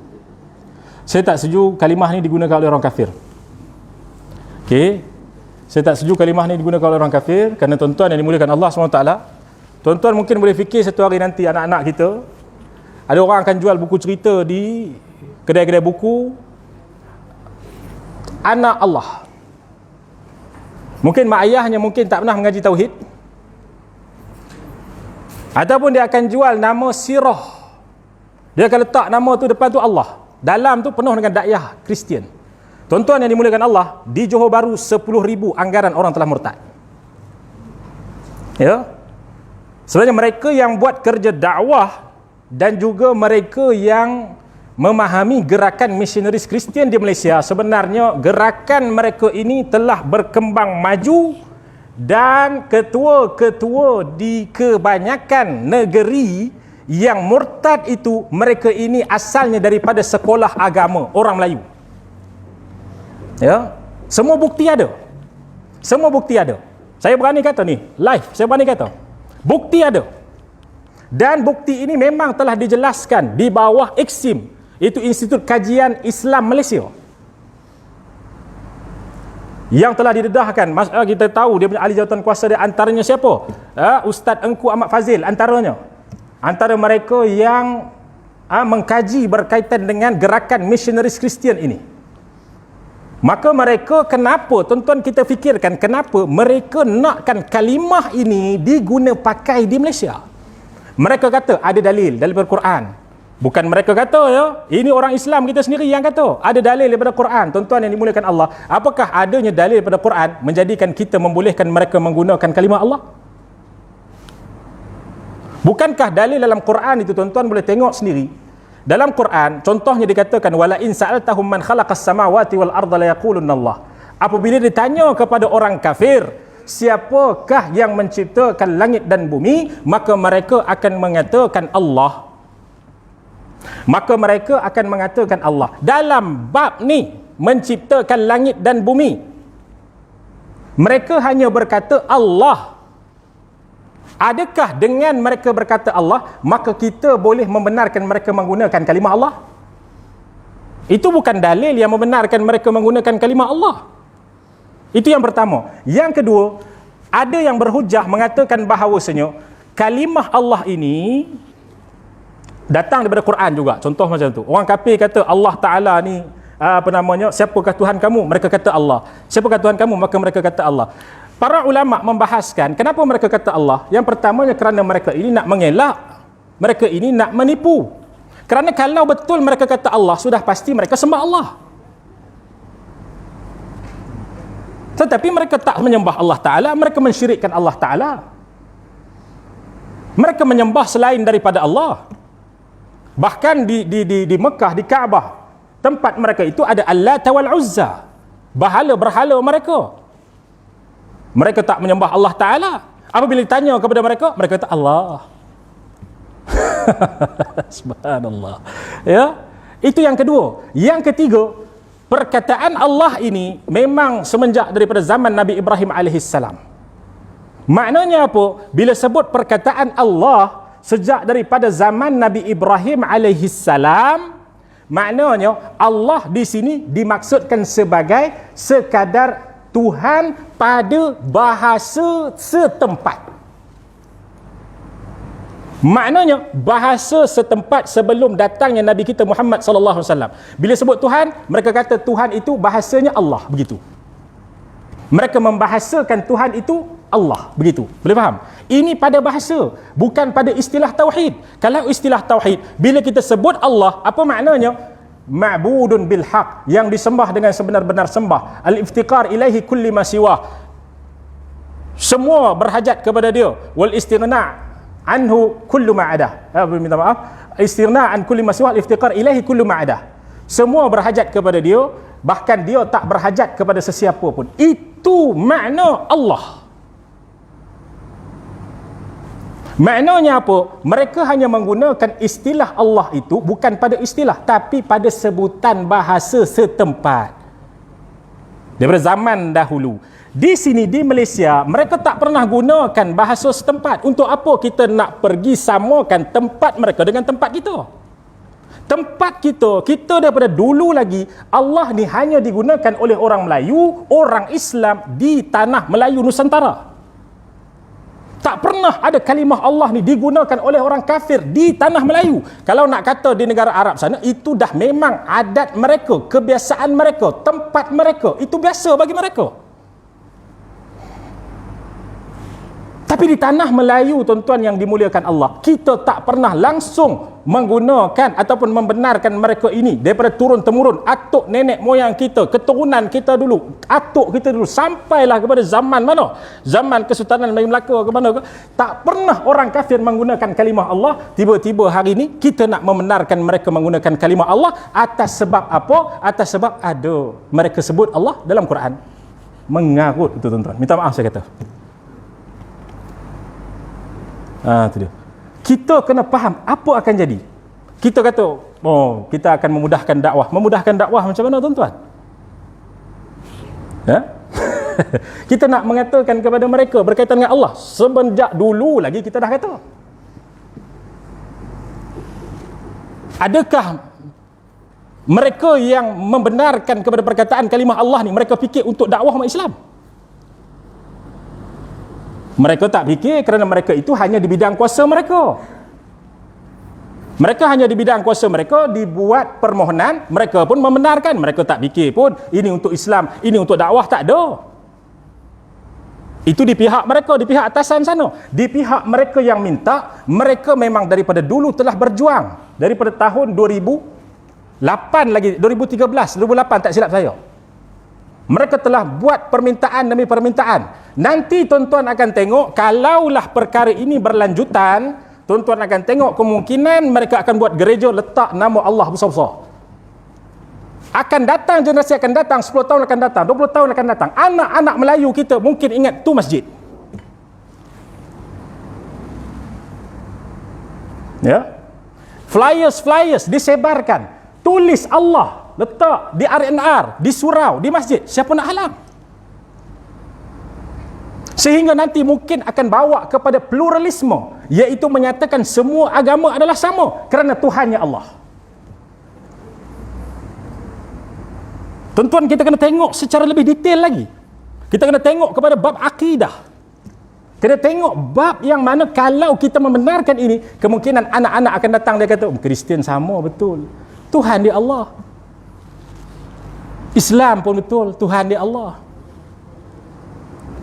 S1: Saya tak setuju kalimah ni digunakan oleh orang kafir. Okey. Saya tak setuju kalimah ni digunakan oleh orang kafir, kerana tuan-tuan yang dimuliakan Allah SWT, tuan-tuan mungkin boleh fikir satu hari nanti anak-anak kita, ada orang akan jual buku cerita di kedai-kedai buku, anak Allah. Mungkin mak ayahnya mungkin tak pernah mengaji tauhid, ataupun dia akan jual nama sirah, dia akan letak nama tu depan tu Allah, dalam tu penuh dengan dakwah Kristian. Tuan-tuan yang dimuliakan Allah, di Johor Bahru 10,000 anggaran orang telah murtad. Ya. Sebenarnya mereka yang buat kerja dakwah dan juga mereka yang memahami gerakan misionaris Kristian di Malaysia, sebenarnya gerakan mereka ini telah berkembang maju, dan ketua-ketua di kebanyakan negeri yang murtad itu, mereka ini asalnya daripada sekolah agama orang Melayu. Ya, semua bukti ada. Semua bukti ada. Saya berani kata ni, live, saya berani kata. Bukti ada. Dan bukti ini memang telah dijelaskan di bawah IKSIM, itu Institut Kajian Islam Malaysia. Yang telah didedahkan, kita tahu dia punya ahli jawatan kuasa dia antaranya siapa? Ustaz Engku Ahmad Fazil antaranya. Antara mereka yang mengkaji berkaitan dengan gerakan misionaris Kristian ini. Maka mereka, kenapa, tuan-tuan kita fikirkan, kenapa mereka nakkan kalimah ini diguna pakai di Malaysia? Mereka kata ada dalil daripada Quran. Bukan mereka kata ya, ini orang Islam kita sendiri yang kata ada dalil daripada Quran. Tuan-tuan yang dimuliakan Allah, apakah adanya dalil daripada Quran menjadikan kita membolehkan mereka menggunakan kalimah Allah? Bukankah dalil dalam Quran itu, tuan-tuan boleh tengok sendiri. Dalam Quran, contohnya dikatakan wala in sa'altahum man khalaqas samawati wal arda la yaqulunna Allah. Apabila ditanya kepada orang kafir, siapakah yang menciptakan langit dan bumi, maka mereka akan mengatakan Allah. Maka mereka akan mengatakan Allah. Dalam bab ni, menciptakan langit dan bumi, mereka hanya berkata Allah. Adakah dengan mereka berkata Allah, maka kita boleh membenarkan mereka menggunakan kalimah Allah? Itu bukan dalil yang membenarkan mereka menggunakan kalimah Allah. Itu yang pertama. Yang kedua, ada yang berhujah mengatakan bahawasanya kalimah Allah ini datang daripada Quran juga. Contoh macam tu. Orang kafir kata Allah Ta'ala ni siapakah Tuhan kamu? Mereka kata Allah. Siapakah Tuhan kamu? Maka mereka kata Allah. Para ulama membahaskan kenapa mereka kata Allah. Yang pertamanya kerana mereka ini nak mengelak, mereka ini nak menipu. Kerana kalau betul mereka kata Allah, sudah pasti mereka sembah Allah. Tetapi mereka tak menyembah Allah Ta'ala, mereka mensyirikkan Allah Ta'ala. Mereka menyembah selain daripada Allah. Bahkan di Mekah, di Kaabah, tempat mereka itu ada Al-Lat wal Uzza, berhala mereka. Mereka tak menyembah Allah Ta'ala. Apabila ditanya kepada mereka, mereka kata Allah. Subhanallah. Ya, itu yang kedua. Yang ketiga, perkataan Allah ini memang semenjak daripada zaman Nabi Ibrahim alaihissalam. Maknanya apa? Bila sebut perkataan Allah sejak daripada zaman Nabi Ibrahim alaihissalam, maknanya Allah di sini dimaksudkan sebagai sekadar Tuhan pada bahasa setempat. Maknanya bahasa setempat sebelum datangnya Nabi kita Muhammad sallallahu alaihi wasallam. Bila sebut Tuhan, mereka kata Tuhan itu bahasanya Allah, begitu. Mereka membahasakan Tuhan itu Allah, begitu. Boleh faham? Ini pada bahasa, bukan pada istilah tauhid. Kalau istilah tauhid, bila kita sebut Allah, apa maknanya? Ma'budun bil haq, yang disembah dengan sebenar-benar sembah. Al-iftiqar ilaihi kulli ma siwah, semua berhajat kepada dia. Wal istighna anhu kullu ma ada. Minta maaf. Istighna an kulli ma siwah, al-iftiqar ilaihi kullu ma ada. Semua berhajat kepada dia, bahkan dia tak berhajat kepada sesiapa pun. Itu makna Allah. Maknanya apa? Mereka hanya menggunakan istilah Allah itu bukan pada istilah, tapi pada sebutan bahasa setempat. Daripada zaman dahulu. Di sini di Malaysia, mereka tak pernah gunakan bahasa setempat. Untuk apa kita nak pergi samakan tempat mereka dengan tempat kita? Tempat kita daripada dulu lagi, Allah ni hanya digunakan oleh orang Melayu, orang Islam di tanah Melayu Nusantara. Tak pernah ada kalimah Allah ni digunakan oleh orang kafir di tanah Melayu. Kalau nak kata di negara Arab sana, itu dah memang adat mereka, kebiasaan mereka, tempat mereka. Itu biasa bagi mereka. Tapi di tanah Melayu, tuan-tuan yang dimuliakan Allah, kita tak pernah langsung menggunakan ataupun membenarkan mereka ini daripada turun-temurun, atuk nenek moyang kita, keturunan kita dulu, atuk kita dulu, sampailah kepada zaman mana? Zaman Kesultanan Melayu Melaka ke mana ke? Tak pernah orang kafir menggunakan kalimah Allah. Tiba-tiba hari ini kita nak membenarkan mereka menggunakan kalimah Allah atas sebab apa? Atas sebab ada mereka sebut Allah dalam Quran. Mengarut itu, tuan-tuan. Minta maaf saya kata. Itu dia. Kita kena faham apa akan jadi. Kita kata, oh, kita akan memudahkan dakwah. Memudahkan dakwah macam mana, tuan-tuan? Ya? Kita nak mengatakan kepada mereka berkaitan dengan Allah. Semenjak dulu lagi kita dah kata. Adakah mereka yang membenarkan kepada perkataan kalimah Allah ni, mereka fikir untuk dakwah umat Islam? Mereka tak fikir, kerana mereka itu hanya di bidang kuasa mereka. Mereka hanya di bidang kuasa mereka, dibuat permohonan, mereka pun membenarkan. Mereka tak fikir pun ini untuk Islam, ini untuk dakwah, tak ada. Itu di pihak mereka, di pihak atasan sana. Di pihak mereka yang minta, mereka memang daripada dulu telah berjuang. Daripada tahun 2008 lagi, 2013, 2008 tak silap saya. Mereka telah buat permintaan demi permintaan. Nanti tuan-tuan akan tengok, kalaulah perkara ini berlanjutan, tuan-tuan akan tengok kemungkinan mereka akan buat gereja letak nama Allah besar-besar. Akan datang, generasi akan datang, 10 tahun akan datang, 20 tahun akan datang, anak-anak Melayu kita mungkin ingat tu masjid. Ya, flyers disebarkan, tulis Allah, letak di RNR, di surau, di masjid. Siapa nak halang? Sehingga nanti mungkin akan bawa kepada pluralisme, iaitu menyatakan semua agama adalah sama kerana Tuhannya Allah. Tuan-tuan, kita kena tengok secara lebih detail lagi. Kita kena tengok kepada bab akidah. Kena tengok bab yang mana kalau kita membenarkan ini, kemungkinan anak-anak akan datang, dia kata, Kristian sama betul, Tuhan dia Allah. Islam pun betul, Tuhan dia Allah.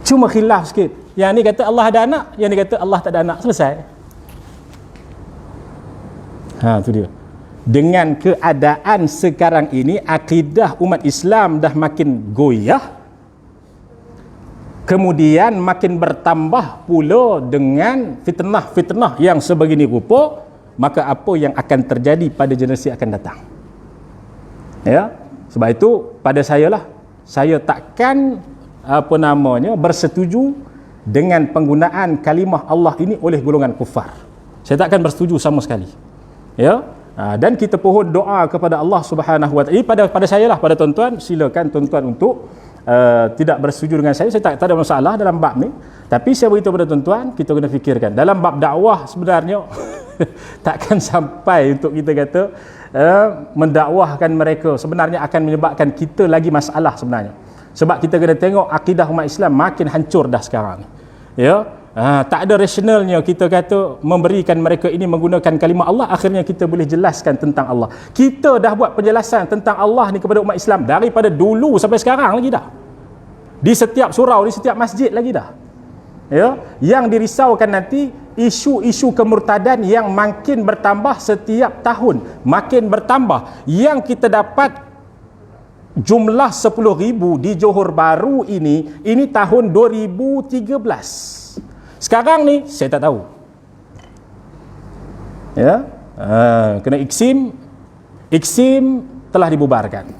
S1: Cuma khilaf sikit. Yang ni kata Allah ada anak, yang ni kata Allah tak ada anak. Selesai. Tu dia. Dengan keadaan sekarang ini, akidah umat Islam dah makin goyah, kemudian makin bertambah pula dengan fitnah-fitnah yang sebegini rupa. maka apa yang akan terjadi pada generasi akan datang. Ya, sebab itu pada saya takkan bersetuju dengan penggunaan kalimah Allah ini oleh golongan kufar. Saya takkan bersetuju sama sekali. Ya. Dan kita pohon doa kepada Allah Subhanahu wa taala. Ini pada saya lah, pada tuan-tuan, silakan tuan-tuan untuk tidak bersetuju dengan saya tak ada masalah dalam bab ni. Tapi saya beritahu pada tuan-tuan, kita kena fikirkan dalam bab dakwah sebenarnya takkan sampai untuk kita kata mendakwahkan mereka sebenarnya akan menyebabkan kita lagi masalah sebenarnya. Sebab kita kena tengok akidah umat Islam makin hancur dah sekarang ni. Ya. Tak ada rasionalnya kita kata memberikan mereka ini menggunakan kalimah Allah, akhirnya kita boleh jelaskan tentang Allah. Kita dah buat penjelasan tentang Allah ni kepada umat Islam daripada dulu sampai sekarang lagi dah. Di setiap surau, di setiap masjid lagi dah. Ya, yang dirisaukan nanti isu-isu kemurtadan yang makin bertambah setiap tahun, makin bertambah. Yang kita dapat jumlah 10,000 di Johor Bahru ini tahun 2013. Sekarang ni saya tak tahu. Ya, kena IKSIM telah dibubarkan.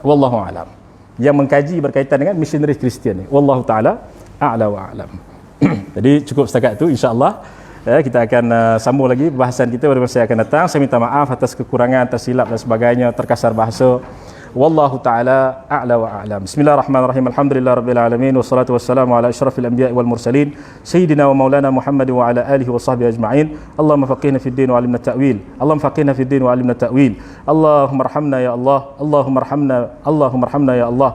S1: Wallahu alam. Yang mengkaji berkaitan dengan missionaris Kristian ni. Wallahu taala a'la wa a'lam. Jadi cukup setakat itu, insya-Allah. Kita akan sambung lagi bahasan kita pada masa yang akan datang. Saya minta maaf atas kekurangan, tersilap dan sebagainya, terkasar bahasa. Wallahu ta'ala a'la wa a'lam. Bismillahirrahmanirrahim. Alhamdulillahirabbil alamin wassalatu wassalamu ala asyrafil anbiya'i wal mursalin sayyidina wa maulana Muhammad wa ala alihi wa sahbihi ajma'in. Allahumma faqihna fid din wa 'allimna ta'wil. Allahumma faqihna fid din wa 'allimna ta'wil. Allahumma arhamna ya Allah. Allahumma arhamna. Allahumma arhamna ya Allah.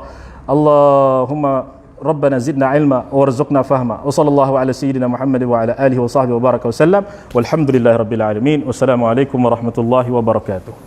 S1: Allahumma ربنا زدنا علما وارزقنا فهما وصلى الله على سيدنا محمد وعلى آله وصحبه وبارك وسلم والحمد لله رب العالمين والسلام عليكم ورحمة الله وبركاته.